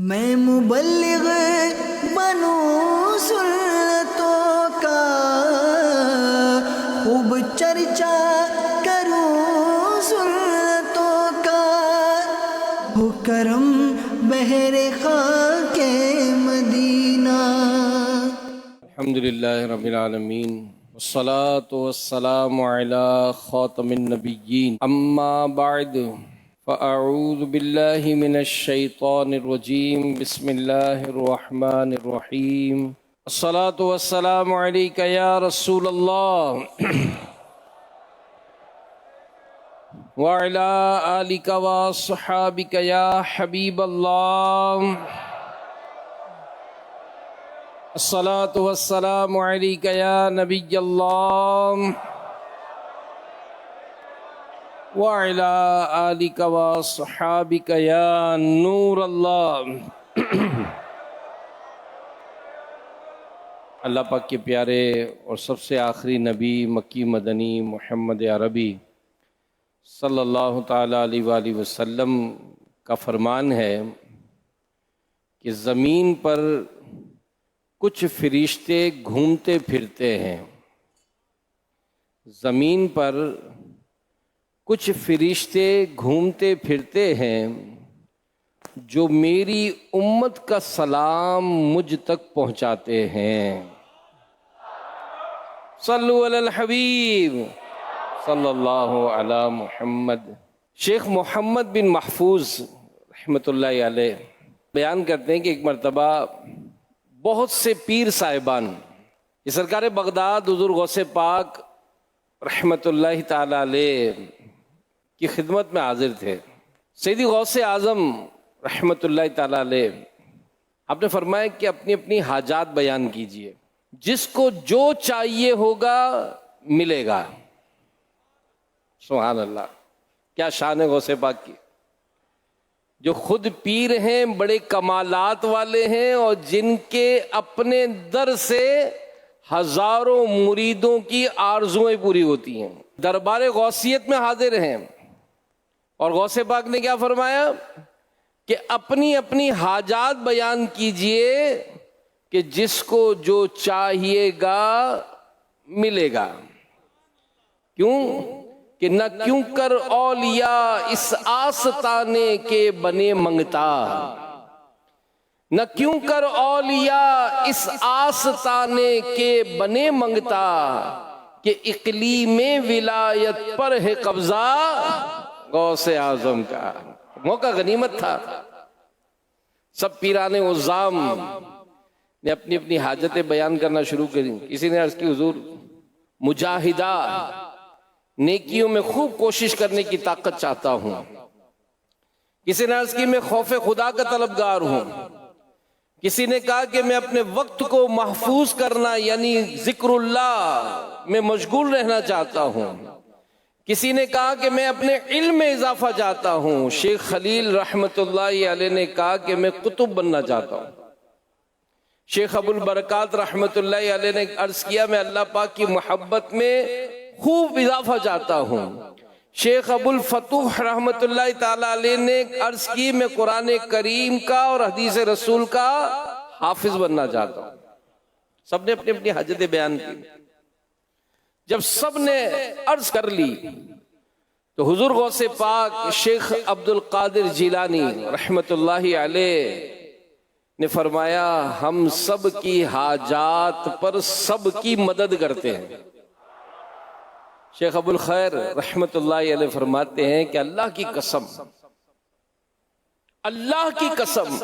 میں مبلغ بنوں سنتوں کا، خوب چرچا کروں سنتوں کا، ہو کرم بہر خاک مدینہ۔ الحمدللہ رب العالمین، والصلاة والسلام علی خاتم النبیین، اما بعد فاعوذ باللہ من الشیطان الرجیم، بسم اللہ الرحمن الرحیم۔ الصلاة والسلام علیک یا رسول اللہ وعلی آلک وصحابک یا حبیب اللہ۔ الصلاة والسلام علیک یا نبی اللہ وعلی آلک وصحابک یا نور اللہ۔ اللہ پاک کے پیارے اور سب سے آخری نبی مکی مدنی محمد عربی صلی اللہ تعالیٰ علیہ وآلہ وسلم کا فرمان ہے کہ زمین پر کچھ فرشتے گھومتے پھرتے ہیں، زمین پر کچھ فرشتے گھومتے پھرتے ہیں جو میری امت کا سلام مجھ تک پہنچاتے ہیں۔ صلو علی الحبیب صلی اللہ علی محمد۔ شیخ محمد بن محفوظ رحمۃ اللہ علیہ بیان کرتے ہیں کہ ایک مرتبہ بہت سے پیر صاحبان یہ سرکار بغداد حضور غوث پاک رحمۃ اللہ تعالی علیہ کی خدمت میں حاضر تھے۔ سیدی غوث اعظم رحمۃ اللہ تعالی علیہ آپ نے فرمایا کہ اپنی اپنی حاجات بیان کیجئے، جس کو جو چاہیے ہوگا ملے گا۔ سبحان اللہ، کیا شان ہے غوث پاک کی، جو خود پیر ہیں، بڑے کمالات والے ہیں، اور جن کے اپنے در سے ہزاروں مریدوں کی آرزویں پوری ہوتی ہیں، دربار غوثیت میں حاضر ہیں۔ اور غوث پاک نے کیا فرمایا کہ اپنی اپنی حاجات بیان کیجئے کہ جس کو جو چاہیے گا ملے گا۔ کیوں کہ نہ کیوں کر اولیاء اس آستانے کے بنے منگتا، نہ کیوں کر اولیاء اس آستانے کے بنے منگتا، کہ اقلیم ولایت پر ہے قبضہ غوث اعظم کا۔ موقع غنیمت تھا، سب پیران عظام نے اپنی اپنی حاجتیں بیان کرنا شروع کری۔ کسی نے عرض کی حضور مجاہدہ نیکیوں میں خوب کوشش کرنے کی طاقت چاہتا ہوں۔ کسی نے عرض کی میں خوف خدا کا طلبگار ہوں۔ کسی نے کہا کہ میں اپنے وقت کو محفوظ کرنا یعنی ذکر اللہ میں مشغول رہنا چاہتا ہوں۔ کسی نے کہا کہ میں اپنے علم میں اضافہ چاہتا ہوں۔ شیخ خلیل رحمت اللہ علیہ نے کہا کہ میں کتب بننا چاہتا ہوں۔ شیخ ابو البرکات رحمت اللہ علیہ نے عرض کیا میں اللہ پاک کی محبت میں خوب اضافہ چاہتا ہوں۔ شیخ ابو الفتوح رحمت اللہ تعالی علیہ نے عرض کی میں قرآن کریم کا اور حدیث رسول کا حافظ بننا چاہتا ہوں۔ سب نے اپنی اپنی حاجتیں بیان کی۔ جب سب نے عرض کر لی تو حضور غوث پاک شیخ عبد القادر جیلانی رحمت اللہ علیہ نے فرمایا ہم سب کی حاجات پر سب کی مدد کرتے ہیں۔ شیخ ابو الخیر رحمت اللہ علیہ فرماتے ہیں کہ اللہ کی قسم، اللہ کی قسم،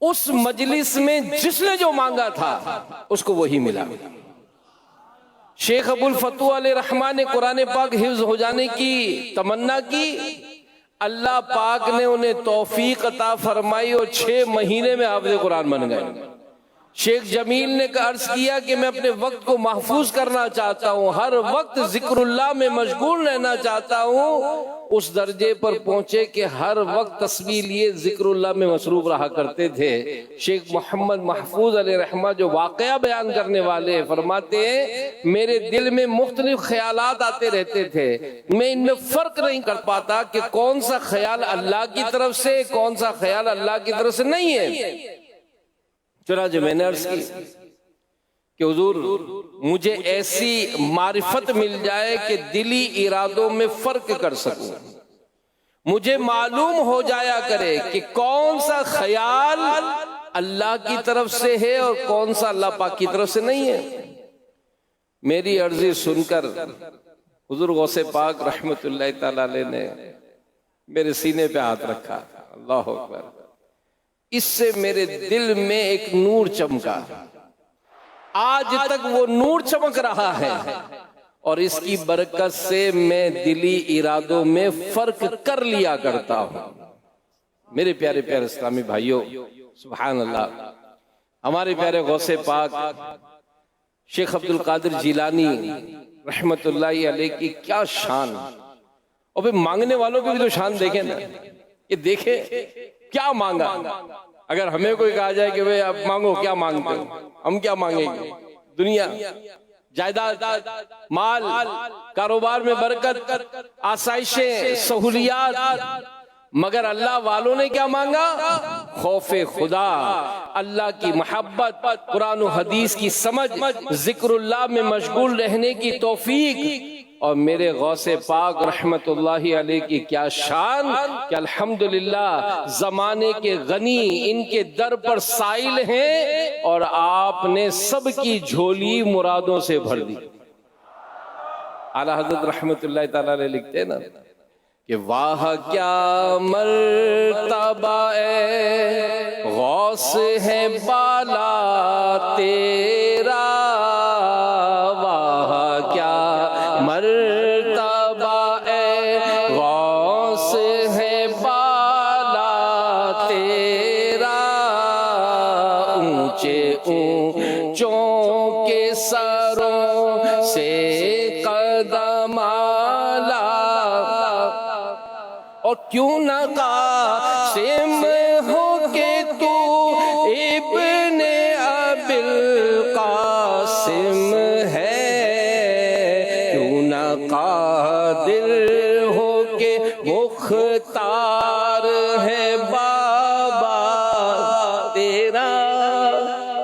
اس مجلس میں جس نے جو مانگا تھا اس کو وہی ملا۔ شیخ ابو الفتوح علیہ رحمٰن نے قرآن پاک حفظ ہو جانے کی تمنا کی، اللہ پاک نے انہیں توفیق عطا فرمائی اور 6 مہینے میں حافظ قرآن بن گئے۔ شیخ جمیل نے عرض کیا کہ میں اپنے وقت کو محفوظ کرنا چاہتا ہوں، ہر وقت ذکر اللہ میں مشغول رہنا چاہتا ہوں۔ اس درجے پر پہنچے کہ ہر وقت تسبیح لیے ذکر اللہ میں مصروف رہا کرتے تھے۔ شیخ محمد محفوظ علیہ رحمہ جو واقعہ بیان کرنے والے ہیں، فرماتے ہیں میرے دل میں مختلف خیالات آتے رہتے تھے، میں ان میں فرق نہیں کر پاتا کہ کون سا خیال اللہ کی طرف سے، کون سا خیال اللہ کی طرف سے نہیں ہے۔ چنانچہ میں نے عرض کی کہ حضور مجھے ایسی معرفت مل جائے کہ دلی ارادوں میں فرق کر سکوں، مجھے معلوم ہو جایا کرے کہ کون سا خیال اللہ کی طرف سے ہے اور کون سا اللہ پاک کی طرف سے نہیں ہے۔ میری عرضی سن کر حضور غوث پاک رحمت اللہ تعالی علیہ نے میرے سینے پہ ہاتھ رکھا، اللہ اکبر۔ اس سے میرے دل میں ایک نور چمکا، آج تک وہ نور چمک رہا ہے، اور اس کی برکت سے میں دلی ارادوں میں فرق کر لیا کرتا ہوں۔ میرے پیارے پیارے اسلامی بھائیوں، سبحان اللہ، ہمارے پیارے غوث پاک شیخ عبد القادر جیلانی رحمت اللہ علیہ کی کیا شان، اور پھر مانگنے والوں کی بھی تو شان دیکھیں نا، یہ دیکھیں کیا مانگا۔ اگر ہمیں کوئی کہا جائے کہ بھئی آپ مانگو، کیا مانگتے ہو، ہم کیا مانگیں گے؟ دنیا، جائیداد، مال، کاروبار میں برکت، آسائشیں، سہولیات، مگر اللہ والوں نے کیا مانگا؟ خوف خدا، اللہ کی محبت، قرآن و حدیث کی سمجھ، ذکر اللہ میں مشغول رہنے کی توفیق۔ اور میرے غوث پاک رحمت اللہ علیہ کی کیا شان کہ الحمدللہ زمانے کے غنی ان کے در پر سائل ہیں، اور آپ نے سب کی جھولی مرادوں سے بھر دی۔ اعلیٰ حضرت رحمت اللہ تعالی علیہ لکھتے ہیں نا کہ واہ کیا مرتبہ اے غوث ہے بالا تیرا، واہ کیا مرتبہ اے غوث ہے بالا تیرا، اونچے اونچوں کے سروں سے قدم آلا، اور کیوں نہ قاسم ہو کہ تو ابن ابی القاسم ہے، کیوں نہ قادر ہو کہ مختار ہے بابا تیرا۔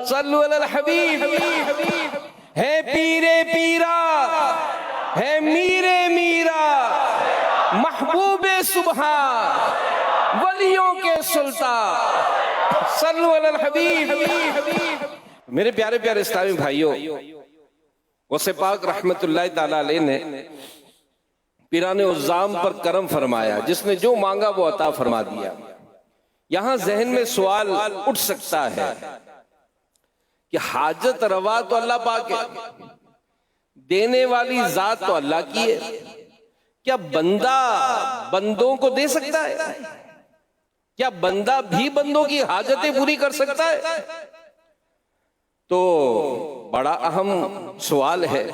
صلو علی الحبیب، ہے پیرے پیرا، ہے میرے میرا، محبوب سبحان، ولیوں کے سلطان، صلو علی الحبیب۔ میرے پیارے پیارے اسلامی بھائیوں، غوث پاک رحمت اللہ تعالی علیہ نے پیران عظام پر کرم فرمایا، جس نے جو مانگا وہ عطا فرما دیا۔ یہاں ذہن میں سوال اٹھ سکتا ہے کہ حاجت روا تو اللہ پاک ہے، دینے والی ذات تو اللہ کی ہے، کیا بندہ بندوں کو دے سکتا ہے؟ کیا بندہ بھی بندوں کی حاجتیں پوری کر سکتا ہے؟ تو بڑا اہم سوال ہے،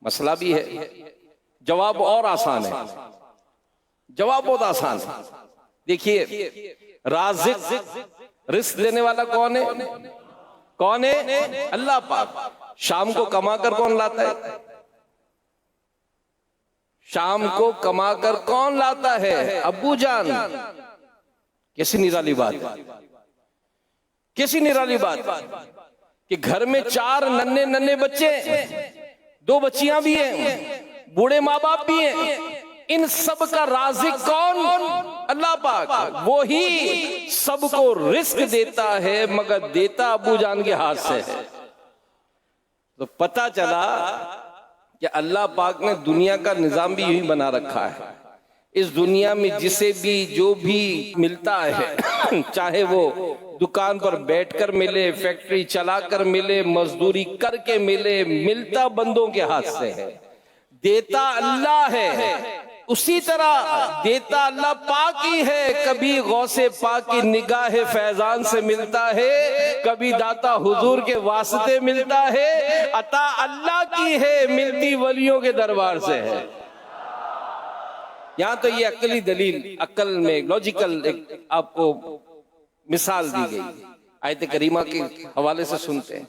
مسئلہ بھی ہے، جواب اور آسان ہے، جواب بہت آسان ہے۔ دیکھیے، رازق، رزق دینے والا کون ہے؟ کون ہے؟ اللہ پاک۔ شام کو کما کر کون لاتا ہے؟ شام کو کما کر کون لاتا ہے؟ ابو جان۔ کیسی نرالی بات ہے، کیسی نرالی بات کہ گھر میں 4 ننھے ننھے بچے، 2 بچیاں بھی ہیں، بوڑھے ماں باپ بھی ہیں، ان سب کا رازق کون؟ اللہ پاک۔ وہی سب کو رزق دیتا ہے، مگر دیتا ابو جان کے ہاتھ سے ہے۔ تو پتہ چلا کہ اللہ پاک نے دنیا کا نظام بھی یوں ہی بنا رکھا ہے۔ اس دنیا میں جسے بھی جو بھی ملتا ہے، چاہے وہ دکان پر بیٹھ کر ملے، فیکٹری چلا کر ملے، مزدوری کر کے ملے، ملتا بندوں کے ہاتھ سے ہے، دیتا اللہ ہے، اسی طرح دیتا اللہ پاک ہی ہے، کبھی غوث پاک کی نگاہ فیضان سے ملتا ہے، کبھی داتا حضور کے واسطے ملتا ہے، عطا اللہ کی ہے، ملتی ولیوں کے دربار سے ہے۔ یہاں تو یہ عقلی دلیل، عقل میں لاجیکل ایک آپ کو مثال دی گئی، آیت کریمہ کے حوالے سے سنتے ہیں۔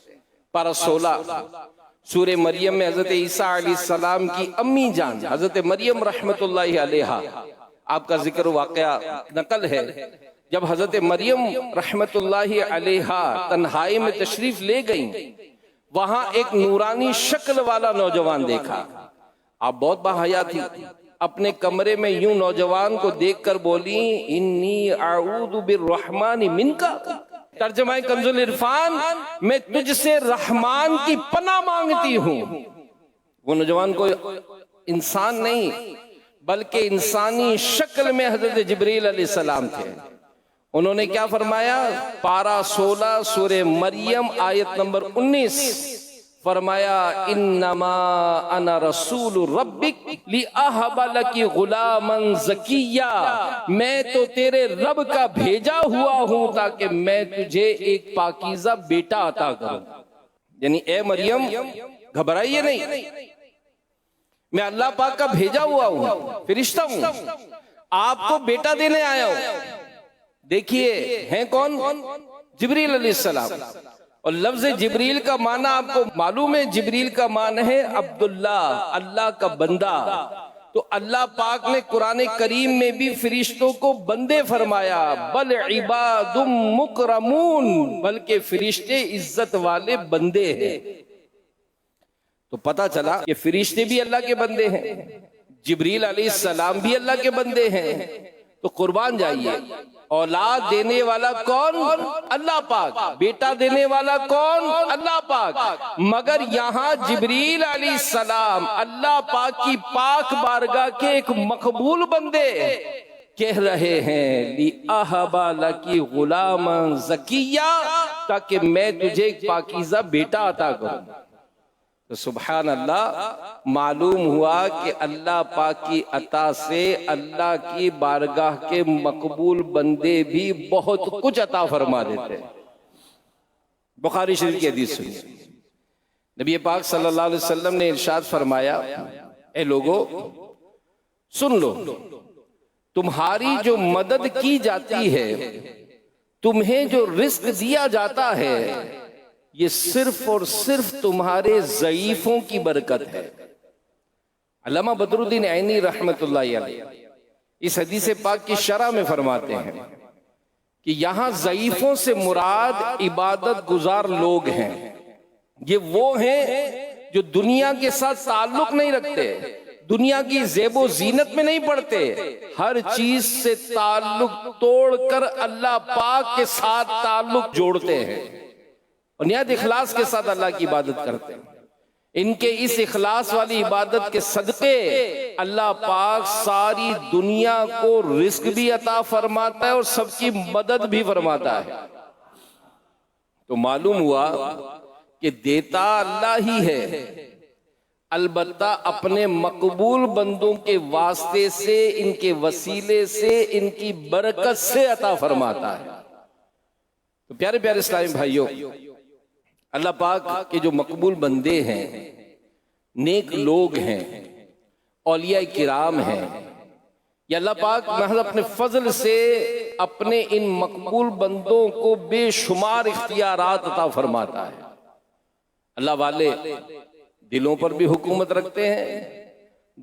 پارہ 16 سورہ مریم میں حضرت عیسیٰ علیہ السلام کی امی جان حضرت مریم رحمت اللہ علیہا، آپ کا ذکر واقعہ نقل ہے، جب حضرت مریم رحمت اللہ علیہا تنہائی میں تشریف لے گئیں، وہاں ایک نورانی شکل والا نوجوان دیکھا۔ آپ بہت باحیا تھی، اپنے کمرے میں یوں نوجوان کو دیکھ کر بولی انی اعوذ بالرحمن منکا، ترجمہ کنز العرفان، میں تجھ سے رحمان کی پناہ مانگتی ہوں۔ وہ نوجوان کو انسان نہیں بلکہ انسانی شکل میں حضرت جبریل علیہ السلام تھے۔ انہوں نے کیا فرمایا؟ پارہ 16 سورہ مریم آیت نمبر 19 فرمایا انما انا رسول ربک لأہب لک غلاما زکیا، میں تو تیرے رب کا بھیجا ہوا ہوں تاکہ میں تجھے ایک پاکیزہ بیٹا عطا کروں۔ یعنی اے مریم گھبرائیے نہیں، میں اللہ پاک کا بھیجا ہوا ہوں، فرشتہ ہوں، آپ کو بیٹا دینے آیا ہوں۔ دیکھیے ہیں کون؟ جبریل علیہ السلام۔ اور لفظ جبریل کا معنی آپ کو معلوم ہے، جبریل کا معنی ہے عبداللہ، اللہ کا بندہ۔ تو اللہ پاک نے قرآن کریم میں بھی فرشتوں کو بندے فرمایا، بل عباد مکرمون، بلکہ فرشتے عزت والے بندے ہیں۔ تو پتہ چلا کہ فرشتے بھی اللہ کے بندے ہیں، جبریل علیہ السلام بھی اللہ کے بندے ہیں۔ تو قربان جائیے، اولاد دینے والا کون؟ اللہ پاک۔ بیٹا دینے والا کون؟ اللہ پاک۔ مگر یہاں جبریل علیہ السلام اللہ پاک کی پاک بارگاہ کے ایک مقبول بندے کہہ رہے ہیں لِأَهَبَ لَكِ غُلَامًا زَكِيًّا، تاکہ میں تجھے ایک پاکیزہ بیٹا عطا کروں۔ تو سبحان اللہ، معلوم ہوا کہ اللہ پاک کی عطا سے اللہ کی بارگاہ کے مقبول بندے بھی بہت کچھ عطا فرما دیتے ہیں۔ بخاری شریف کی حدیث سنیے، نبی پاک صلی اللہ علیہ وسلم نے ارشاد فرمایا اے لوگو سن لو، تمہاری جو مدد کی جاتی ہے، تمہیں جو رزق دیا جاتا ہے، یہ صرف اور صرف تمہارے ضعیفوں کی برکت ہے۔ علامہ بدر الدین عینی رحمت اللہ علیہ اس حدیث پاک کی شرح میں فرماتے ہیں کہ یہاں ضعیفوں سے مراد عبادت گزار لوگ ہیں۔ یہ وہ ہیں جو دنیا کے ساتھ تعلق نہیں رکھتے، دنیا کی زیب و زینت میں نہیں پڑتے، ہر چیز سے تعلق توڑ کر اللہ پاک کے ساتھ تعلق جوڑتے ہیں اور نہایت اخلاص کے ساتھ اللہ کی عبادت کرتے ہیں۔ ان کے اس اخلاص والی عبادت کے صدقے اللہ پاک ساری دنیا کو رزق بھی عطا فرماتا ہے اور سب کی مدد بھی فرماتا ہے۔ تو معلوم ہوا کہ دیتا اللہ ہی ہے، البتہ اپنے مقبول بندوں کے واسطے سے، ان کے وسیلے سے، ان کی برکت سے عطا فرماتا ہے۔ تو پیارے پیارے اسلامی بھائیوں، اللہ پاک کے جو مقبول بندے ہیں، نیک لوگ ہیں، اولیاء کرام ہیں، یہ اللہ پاک محض اپنے فضل سے اپنے ان مقبول بندوں کو بے شمار اختیارات عطا فرماتا ہے۔ اللہ والے دلوں پر بھی حکومت رکھتے ہیں،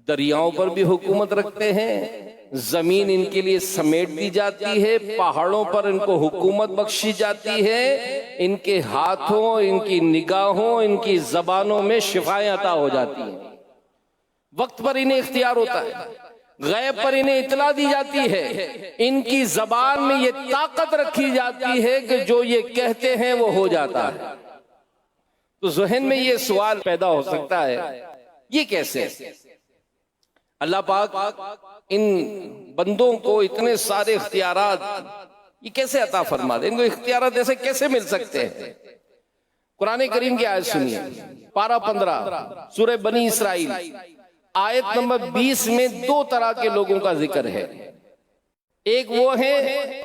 دریاؤں پر بھی حکومت رکھتے ہیں، زمین ان کے لیے سمیٹ دی جاتی ہے، پہاڑوں پر ان کو حکومت بخشی جاتی ہے، ان کے ہاتھوں، ان کی نگاہوں، ان کی زبانوں میں شفائیں عطا ہو جاتی ہیں۔ وقت پر انہیں اختیار ہوتا ہے، غیب پر انہیں اطلاع دی جاتی ہے، ان کی زبان میں یہ طاقت رکھی جاتی ہے کہ جو یہ کہتے ہیں وہ ہو جاتا ہے۔ تو ذہن میں یہ سوال پیدا ہو سکتا ہے، یہ کیسے؟ اللہ پاک ان بندوں کو اتنے سارے اختیارات یہ کیسے عطا فرما دے؟ ان کو اختیارات ایسے کیسے مل سکتے ہیں؟ قرآن کریم کی آیت سنیے، پارہ 15 سورہ بنی اسرائیل آیت نمبر 20 میں دو طرح کے لوگوں کا ذکر ہے. ایک وہ ہیں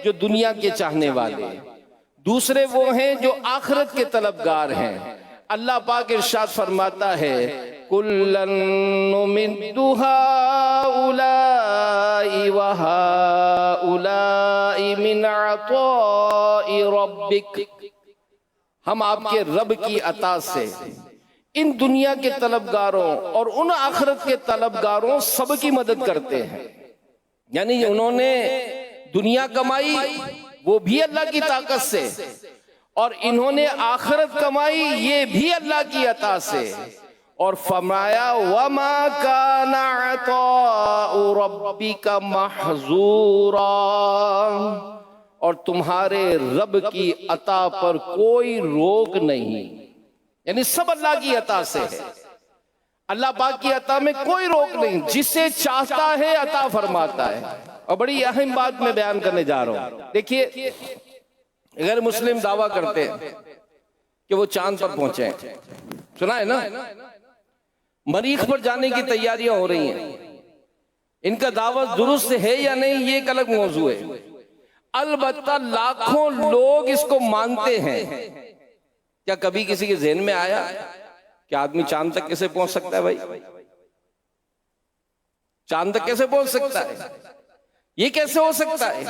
جو دنیا کے چاہنے والے، دوسرے وہ ہیں جو آخرت کے طلبگار ہیں. اللہ پاک ارشاد فرماتا ہے کُلًّا نُمِدُّ هَٰؤُلَاءِ وَهَٰؤُلَاءِ مِنْ عَطَاءِ رَبِّكَ، ہم آپ کے رب کی عطا سے ان دنیا کے طلبگاروں اور ان آخرت کے طلبگاروں سب کی مدد کرتے ہیں. یعنی انہوں نے دنیا کمائی وہ بھی اللہ کی طاقت سے، اور انہوں نے آخرت کمائی یہ بھی اللہ کی عطا سے. اور فرمایا وَمَا كَانَ عَطَاءُ رَبِّكَ مَحْظُورًا، اور تمہارے رب کی عطا پر کوئی روک نہیں. یعنی سب اللہ کی عطا سے ہے، اللہ پاک کی عطا میں کوئی روک نہیں، جسے چاہتا ہے عطا فرماتا ہے. اور بڑی اہم بات میں بیان کرنے جا رہا ہوں. دیکھیے غیر مسلم دعویٰ کرتے ہیں کہ وہ چاند پر پہنچے ہیں، سنا ہے نا؟ مریخ پر جانے کی تیاریاں ہو رہی ہیں. ان کا دعویٰ درست ہے یا نہیں یہ ایک الگ موضوع ہے. البتہ لاکھوں لوگ اس کو مانتے ہیں. کیا کبھی کسی کے ذہن میں آیا کہ آدمی چاند تک کیسے پہنچ سکتا ہے؟ بھائی چاند تک کیسے پہنچ سکتا ہے؟ یہ کیسے ہو سکتا ہے؟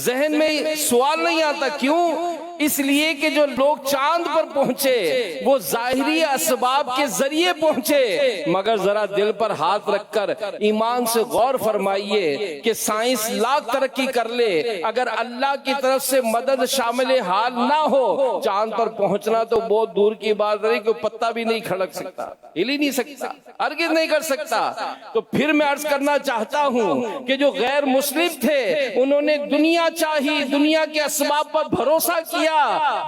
ذہن میں سوال نہیں آتا. کیوں؟ اس لیے کہ جو لوگ چاند پر پہنچے وہ ظاہری اسباب کے ذریعے پہنچے، مگر ذرا دل پر ہاتھ رکھ کر ایمان سے غور فرمائیے کہ سائنس لاکھ ترقی کر لے، اگر اللہ کی طرف سے مدد شامل حال نہ ہو چاند پر پہنچنا تو بہت دور کی بات ہے. کہ پتا بھی نہیں کھڑک سکتا، ہل ہی نہیں سکتا، ہرگز نہیں کر سکتا. تو پھر میں عرض کرنا چاہتا ہوں کہ جو غیر مسلم تھے انہوں نے دنیا چاہی، دنیا کے اسباب پر بھروسہ کیا،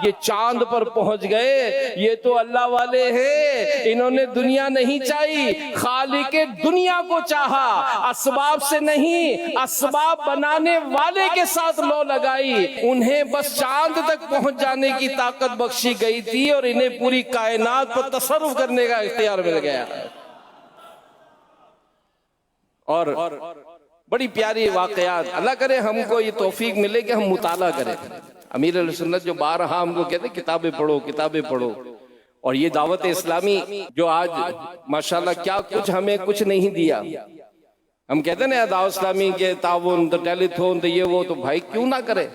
یہ چاند پر پہنچ گئے. یہ تو اللہ والے ہیں، انہوں نے دنیا نہیں چاہی، خالق دنیا کو چاہا، اسباب سے نہیں اسباب بنانے والے کے ساتھ لو لگائی. انہیں بس چاند تک پہنچ جانے کی طاقت بخشی گئی تھی اور انہیں پوری کائنات پر تصرف کرنے کا اختیار مل گیا. اور بڑی پیاری واقعات، اللہ کرے ہم کو یہ توفیق ملے کہ ہم مطالعہ کریں. امیر علیہ سنت جو بارہا ہم کو کہتے ہیں کتابیں پڑھو کتابیں پڑھو، اور یہ دعوت اسلامی جو آج ماشاءاللہ کیا کچھ ہمیں کچھ نہیں دیا. ہم کہتے ہیں نا دعوت اسلامی کے تعاون تو ٹیلی تھون تو یہ وہ، تو بھائی کیوں نہ کرے.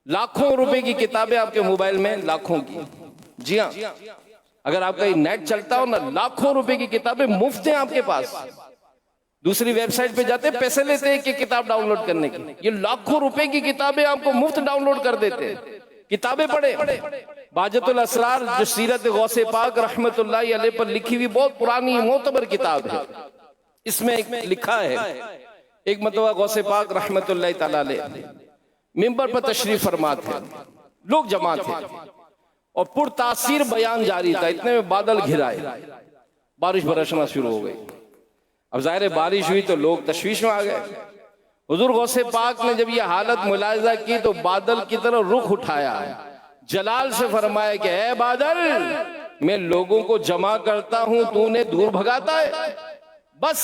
لاکھوں روپے کی کتابیں آپ کے موبائل میں، لاکھوں کی. جی ہاں، اگر آپ کا یہ نیٹ چلتا ہو نا، لاکھوں روپے کی کتابیں مفت ہیں آپ کے پاس. دوسری ویب سائٹ پہ جاتے پیسے لیتے ہیں کہ کتاب ڈاؤن لوڈ کرنے کی. یہ لاکھوں روپے کی کتابیں آپ کو مفت ڈاؤن لوڈ کر دیتے ہیں. کتابیں پڑھیں. باجت الاسرار جو سیرت غوث پاک رحمت اللہ علیہ پر لکھی ہوئی بہت پرانی معتبر کتاب ہے. اس میں لکھا ہے ایک مرتبہ غوث پاک رحمت اللہ تعالی علیہ منبر پر تشریف فرما تھے، لوگ جمع تھے اور پر تاثیر بیان جاری تھا. اتنے میں بادل گھرائے، بارش برسنا شروع ہو گئی. اب ظاہر بارش ہوئی تو لوگ تشویش میں آ گئے. حضور غوث پاک نے جب یہ حالت ملاحظہ کی تو بادل کی طرف رخ اٹھایا، جلال سے فرمایا کہ اے بادل، میں لوگوں کو جمع کرتا ہوں تو انہیں دور بھگاتا ہے. بس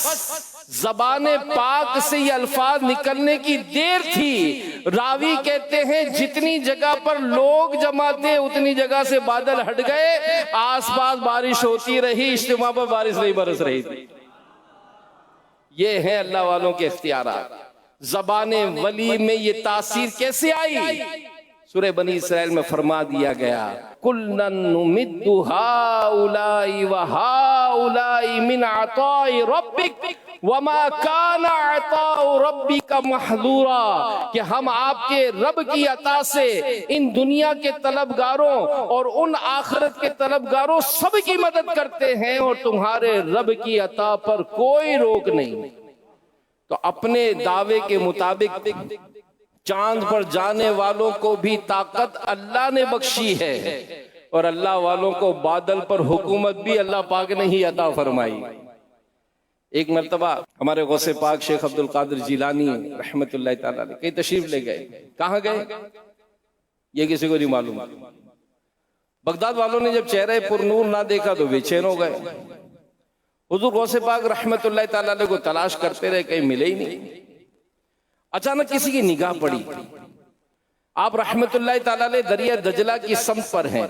زبان پاک سے یہ الفاظ نکلنے کی دیر تھی. راوی کہتے ہیں جتنی جگہ پر لوگ جمع تھے اتنی جگہ سے بادل ہٹ گئے، آس پاس بارش ہوتی رہی، اجتماع پر بارش نہیں برس رہی تھی. یہ ہیں اللہ والوں کے اختیارات. زبان ولی میں یہ تاثیر کیسے آئی؟ سورہ بنی اسرائیل میں فرما دیا گیا کُلًّا نُمِدُّ هَٰؤُلَاءِ وَهَٰؤُلَاءِ مِنْ عَطَاءِ رَبِّكَ وَمَا كَانَ عَطَاءُ رَبِّكَ مَحْظُورًا، کہ ہم آپ کے رب کی عطا سے ان دنیا کے طلبگاروں اور ان آخرت کے طلبگاروں سب کی مدد کرتے ہیں اور تمہارے رب کی عطا پر کوئی روک نہیں. تو اپنے دعوے کے مطابق چاند پر جانے والوں کو بھی طاقت اللہ نے بخشی ہے، اور اللہ والوں کو بادل پر حکومت بھی اللہ پاک نے ہی عطا فرمائی. ایک مرتبہ ہمارے غوث پاک شیخ عبد القادر جیلانی رحمت اللہ تعالی علیہ کہیں تشریف لے گئے. کہاں گئے یہ کسی کو نہیں معلوم. بغداد والوں نے جب چہرے پر نور نہ دیکھا تو بے چین ہو گئے. حضور غوث پاک رحمت اللہ تعالی علیہ کو تلاش کرتے رہے، کہیں ملے ہی نہیں۔ اچانک کسی کی نگاہ پڑی، آپ رحمت اللہ تعالی علیہ دریا دجلہ کی سمت پر ہیں،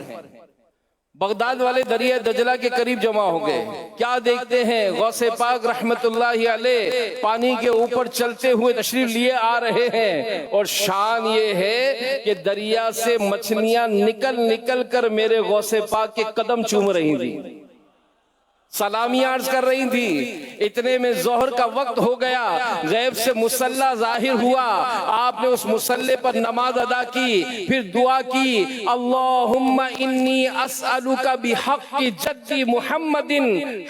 بغداد والے دریا دجلہ کے قریب جمع ہو گئے۔ کیا دیکھتے ہیں؟ غوث پاک رحمت اللہ علیہ پانی کے اوپر چلتے ہوئے تشریف لیے آ رہے ہیں، اور شان یہ ہے کہ دریا سے مچھلیاں نکل نکل کر میرے غوث پاک کے قدم چوم رہی تھی، سلامی عرض کر رہی تھی۔ اتنے میں ظہر کا وقت ہو گیا، غیب سے مصلی ظاہر ہوا، آپ نے اس مصلی پر نماز ادا کی، پھر دعا کی، اللہم انی اسألک بحق جد محمد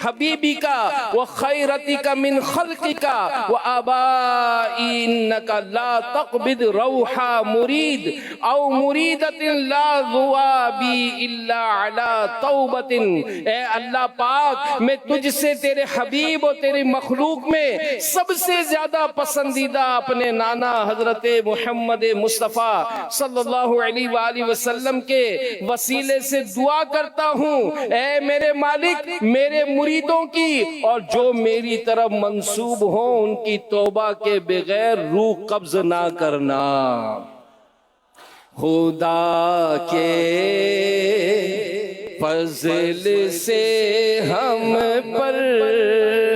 حبیبک وخیرتک من خلقک وآبائی انک لا تقبض روح مرید او مریدت لا ذوابی الا علی توبت۔ اے اللہ پاک، میں تجھ سے تیرے حبیب اور تیری مخلوق میں سب سے زیادہ پسندیدہ اپنے نانا حضرت محمد مصطفیٰ صلی اللہ علیہ وآلہ وسلم کے وسیلے سے دعا کرتا ہوں، اے میرے مالک، میرے مریدوں کی اور جو میری طرف منسوب ہوں ان کی توبہ کے بغیر روح قبض نہ کرنا۔ خدا کے فضل سے ہم پر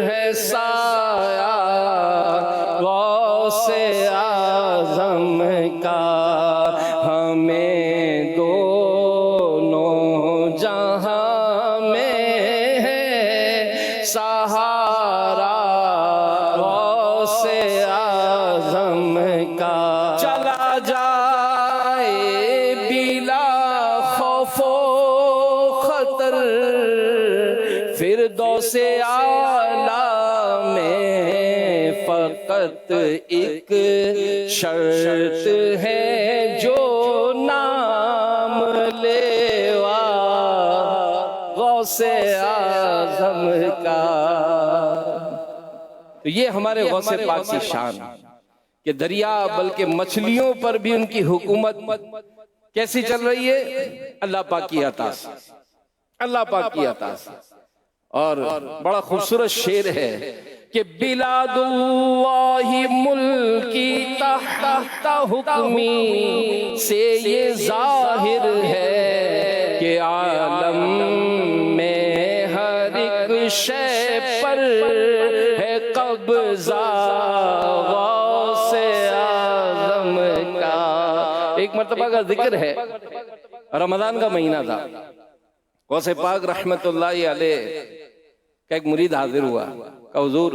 ہے سایہ غوث اعظم کا، ہمیں دونوں جہاں میں ہے سہارا غوث اعظم کا۔ چلا جائے بلا خوف فردوس اعلیٰ میں فقط ایک شرط ہے جو نام لیوا غوث اعظم کا۔ تو یہ ہمارے غوث پاک کی شان کہ دریا بلکہ مچھلیوں پر بھی ان کی حکومت کیسی چل رہی ہے؟ اللہ پاک کی عطا سے، اللہ پاک کی عطا سے۔ اور بڑا خوبصورت شعر ہے کہ بلاد اللہ ملکی تحت حکمی سے یہ ظاہر ہے کہ عالم میں ہر ایک شے پر ہے قبضہ غوث اعظم کا۔ ایک مرتبہ کا ذکر ہے، رمضان کا مہینہ تھا، غوث پاک رحمت اللہ علیہ کا ایک مرید حاضر ہوا کہ حضور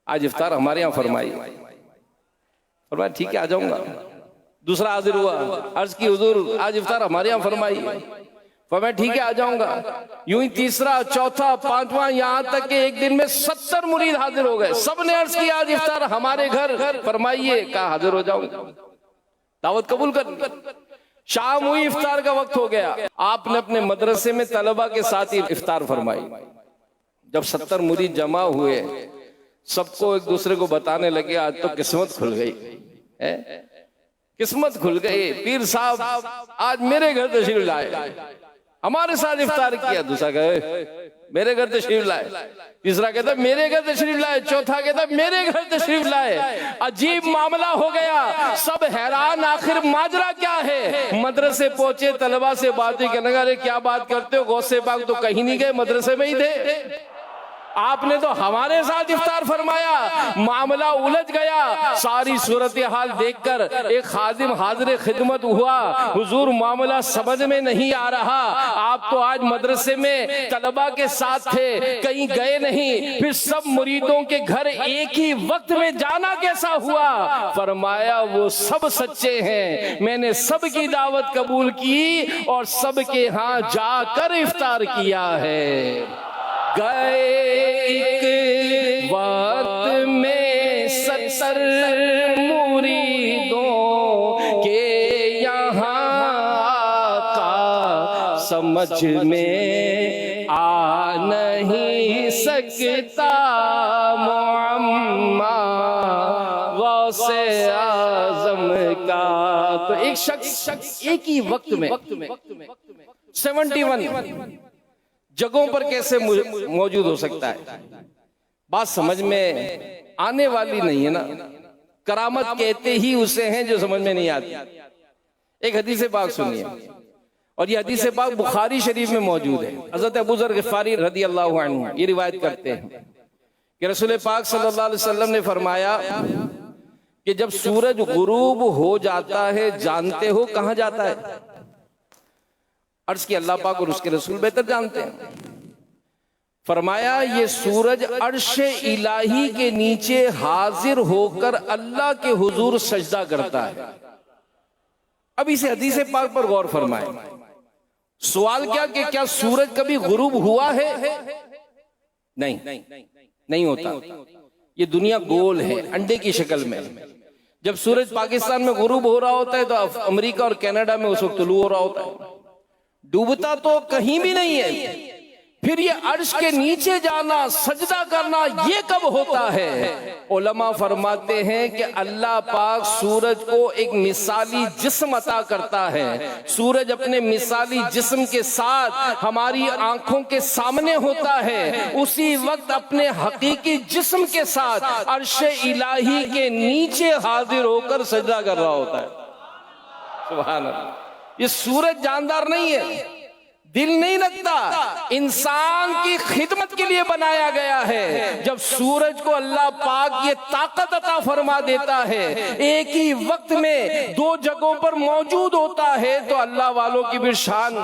آج افطار ہمارے یہاں فرمائی۔ فرمایا ٹھیک ہے آ جاؤں گا۔ دوسرا حاضر ہوا، عرض کی حضور آج افطار ہمارے یہاں فرمائی۔ فرمایا ٹھیک ہے آ جاؤں گا۔ یوں ہی تیسرا، چوتھا، پانچواں، یہاں تک کہ ایک دن میں 70 مرید حاضر ہو گئے۔ سب نے عرض کی آج افطار ہمارے گھر فرمائیے، کہا حاضر ہو جاؤں گا، دعوت قبول کر لی۔ شام ہوئی، افطار کا وقت ہو گیا، آپ نے اپنے مدرسے میں طلبہ کے ساتھ ہی افطار فرمائی۔ جب 70 مرید جمع ہوئے، سب کو ایک دوسرے کو بتانے لگے آج تو قسمت کھل گئی، قسمت کھل گئی، پیر صاحب آج میرے گھر تشریف لائے، ہمارے ساتھ افطار کیا۔ دوسرا کہے میرے گھر تشریف لائے، تیسرا کہتا میرے گھر تشریف لائے، چوتھا کہتا میرے گھر تشریف لائے۔ عجیب معاملہ ہو گیا، سب حیران آخر ماجرا کیا ہے۔ مدرسے پہنچے، طلبہ سے باتیں کرنے لگے، ارے کیا بات کرتے ہو، غوث پاک تو کہیں نہیں گئے، مدرسے میں ہی تھے، آپ نے تو ہمارے ساتھ افطار فرمایا۔ معاملہ الجھ گیا، ساری صورتحال دیکھ کر ایک خادم حاضر خدمت ہوا، حضور معاملہ سمجھ میں نہیں آ رہا، آپ تو آج مدرسے میں طلبہ کے ساتھ تھے، کہیں گئے نہیں، پھر سب مریدوں کے گھر ایک ہی وقت میں جانا کیسا ہوا؟ فرمایا وہ سب سچے ہیں، میں نے سب کی دعوت قبول کی اور سب کے ہاں جا کر افطار کیا ہے۔ گئے ایک وقت میں 70 مریدوں کے یہاں آقا سمجھ میں آ نہیں سکتا معمہ غوث اعظم کا۔ تو ایک شخص ایک ہی وقت میں 71 جگہوں پر کیسے موجود ہو سکتا ہے؟ بات سمجھ میں آنے والی نہیں ہے نا. کرامت کہتے ہی اسے ہیں جو سمجھ میں نہیں آتی. ایک حدیث پاک سنیے، اور یہ حدیث پاک بخاری شریف میں موجود ہے. حضرت ابو ذر غفاری رضی اللہ عنہ یہ روایت کرتے ہیں کہ رسول پاک صلی اللہ علیہ وسلم نے فرمایا کہ جب سورج غروب ہو جاتا ہے جانتے ہو کہاں جاتا ہے؟ عرض کی اللہ پاک اور اس کے رسول بہتر جانتے ہیں. فرمایا یہ سورج عرش الہی کے نیچے حاضر ہو کر اللہ کے حضور سجدہ کرتا ہے. اب اس حدیث پاک پر غور فرمائیں. سوال کیا کہ کیا سورج کبھی غروب ہوا ہے؟ نہیں ہوتا. یہ دنیا گول ہے انڈے کی شکل میں. جب سورج پاکستان میں غروب ہو رہا ہوتا ہے تو امریکہ اور کینیڈا میں اس وقت طلوع ہو رہا ہوتا ہے. ڈوبتا تو کہیں بھی نہیں ہے. پھر یہ عرش کے نیچے جانا سجدہ کرنا یہ کب ہوتا ہے؟ علماء فرماتے ہیں کہ اللہ پاک سورج کو ایک مثالی جسم عطا کرتا ہے. سورج اپنے مثالی جسم کے ساتھ ہماری آنکھوں کے سامنے ہوتا ہے، اسی وقت اپنے حقیقی جسم کے ساتھ عرش الہی کے نیچے حاضر ہو کر سجدہ کر رہا ہوتا ہے. سبحان اللہ. یہ سورج جاندار نہیں ہے، دل نہیں رکھتا، انسان کی خدمت کے لیے بنایا گیا ہے. جب سورج کو اللہ پاک یہ طاقت عطا فرما دیتا ہے ایک ہی وقت میں دو جگہوں پر موجود ہوتا ہے تو اللہ والوں کی بھی شان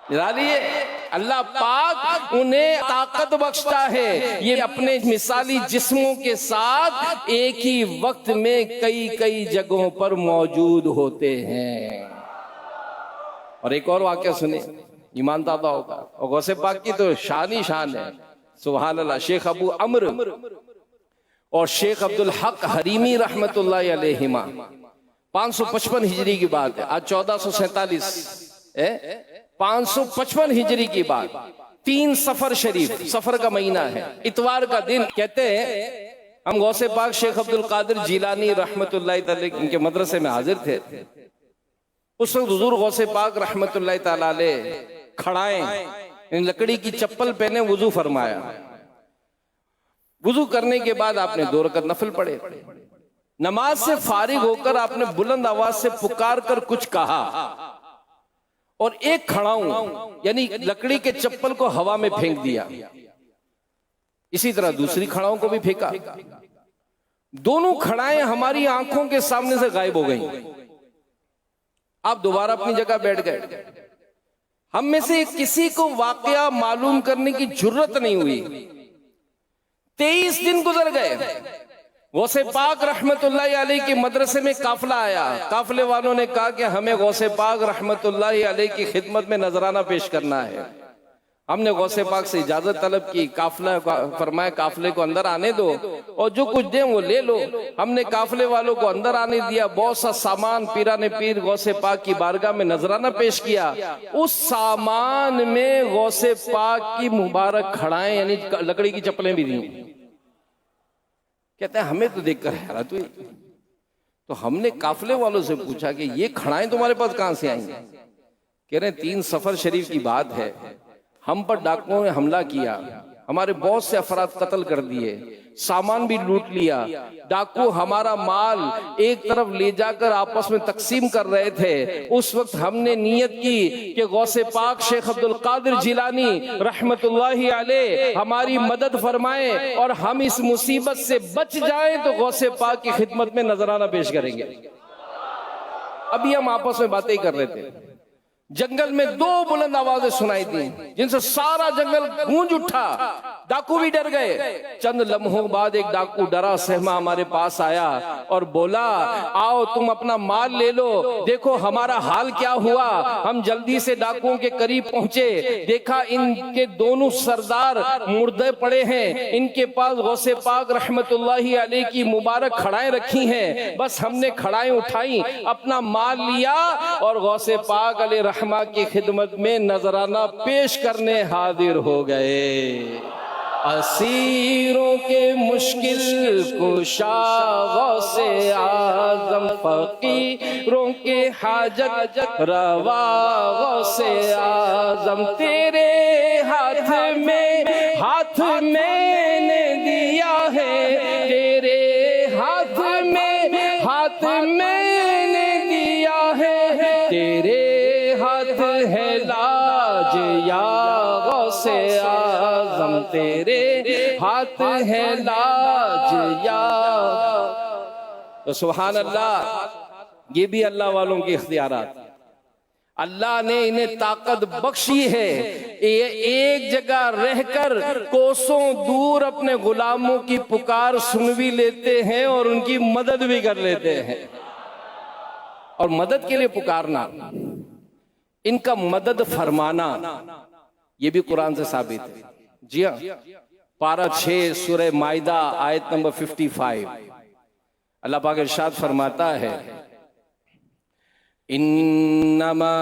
نرالی ہے. اللہ پاک انہیں طاقت بخشتا ہے، یہ اپنے مثالی جسموں کے ساتھ ایک ہی وقت میں کئی جگہوں پر موجود ہوتے ہیں. اور ایک اور واقعہ سنیں، ایمان دادا ہوگا. اور غوث پاک کی تو شان ہی شان ہے. سبحان اللہ. شیخ ابو عمر اور شیخ عبدالحق حریمی رحمت اللہ علیہما 555 ہجری کی بات ہے، آج 1447 ہے. 555 ہجری کی بات. 3 سفر شریف، سفر کا مہینہ ہے، اتوار کا دن. کہتے ہیں ہم غوث پاک شیخ عبدالقادر جیلانی رحمت اللہ تعالی ان کے مدرسے میں حاضر تھے. اس وقت حضور غوث پاک رحمت اللہ تعالی علیہ کھڑائیں لکڑی کی چپل پہنے وضو فرمایا. وضو کرنے کے بعد آپ نے 2 رکعت نفل پڑھے. نماز سے فارغ ہو کر آپ نے بلند آواز سے پکار کر کچھ کہا اور ایک کھڑاؤں یعنی لکڑی کے چپل کو ہوا میں پھینک دیا. اسی طرح دوسری کھڑاؤں کو بھی پھینکا. دونوں کھڑائیں ہماری آنکھوں کے سامنے سے غائب ہو گئیں. آپ دوبارہ اپنی جگہ بیٹھ گئے. ہم میں سے کسی کو واقعہ معلوم کرنے کی جرت نہیں ہوئی. 23 دن گزر گئے. غوث پاک رحمت اللہ علیہ کے مدرسے میں قافلہ آیا. قافلے والوں نے کہا کہ ہمیں غوث پاک رحمت اللہ علیہ کی خدمت میں نذرانہ پیش کرنا ہے. ہم نے غوث پاک سے اجازت طلب کی. قافلہ فرمایا قافلے کو اندر آنے دو اور جو کچھ دیں وہ لے لو. ہم نے قافلے والوں کو اندر آنے دیا. بہت سا سامان پیران پیر غوث پاک کی بارگاہ میں نذرانہ پیش کیا. اس سامان میں غوث پاک کی مبارک کھڑائیں یعنی لکڑی کی چپلیں بھی دیں. کہتے ہیں ہمیں تو دیکھ کر حیرت ہوئی. تو ہم نے قافلے والوں سے پوچھا کہ یہ کھڑائیں تمہارے پاس کہاں سے آئیں؟ کہہ رہے ہیں 3 سفر شریف کی بات ہے. ہم پر ڈاکوؤں نے حملہ کیا، ہمارے بہت سے افراد قتل کر دیے، سامان بھی لوٹ لیا. ڈاکو ہمارا مال ایک طرف لے جا کر آپس میں تقسیم کر رہے تھے. اس وقت ہم نے نیت کی کہ غوث پاک شیخ عبدالقادر جیلانی رحمت اللہ علیہ ہماری مدد فرمائیں اور ہم اس مصیبت سے بچ جائیں تو غوث پاک کی خدمت میں نذرانہ پیش کریں گے. ابھی ہم آپس میں باتیں کر رہے تھے. جنگل میں 2 بلند آوازیں سنائی دیں جن سے سارا جنگل گونج اٹھا. ڈاکو بھی ڈر گئے. چند لمحوں بعد ایک ڈاکو ڈرا سہما ہمارے پاس آیا اور بولا آؤ تم اپنا مال لے لو، دیکھو ہمارا حال کیا ہوا. ہم جلدی سے ڈاکوؤں کے قریب پہنچے، دیکھا ان کے دونوں سردار مردے پڑے ہیں. ان کے پاس غوث پاک رحمت اللہ علیہ کی مبارک کھڑائیں رکھی ہیں. بس ہم نے کھڑائیں اٹھائیں، اپنا مال لیا اور غوث پاک علیہ رحمہ کی خدمت میں نذرانہ پیش کرنے حاضر ہو گئے. اسیروں کے مشکل کشا غوث اعظم، فقیروں کے حاجت روا غوث اعظم، تیرے ہاتھ میں نے دیا ہے، تیرے ہاتھ میں نے دیا ہے، تیرے ہاتھ ہے لاج یا غوث اعظم، تیرے ہاتھ ہے لاج یا۔ تو سبحان اللہ، یہ بھی اللہ والوں کے اختیارات، اللہ نے انہیں طاقت بخشی ہے، یہ ایک جگہ رہ کر کوسوں دور اپنے غلاموں کی پکار سن بھی لیتے ہیں اور ان کی مدد بھی کر لیتے ہیں۔ اور مدد کے لیے پکارنا، ان کا مدد فرمانا، یہ بھی قرآن سے ثابت ہے۔ جی ہاں، پارہ 6 سورہ مائدہ آیت نمبر 55، اللہ پاک ارشاد فرماتا ہے، انما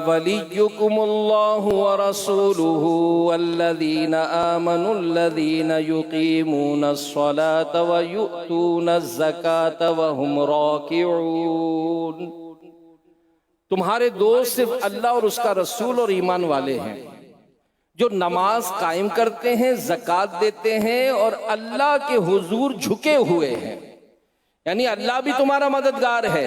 ولیکم اللہ ورسولہ والذین آمنوا الذین یقیمون الصلاة ویؤتون الزکاة وهم راکعون۔ تمہارے دوست صرف اللہ اور اس کا رسول اور ایمان والے ہیں جو نماز قائم کرتے ہیں، زکوٰۃ دیتے ہیں اور اللہ کے حضور جھکے ہوئے ہیں۔ یعنی اللہ بھی تمہارا مددگار ہے،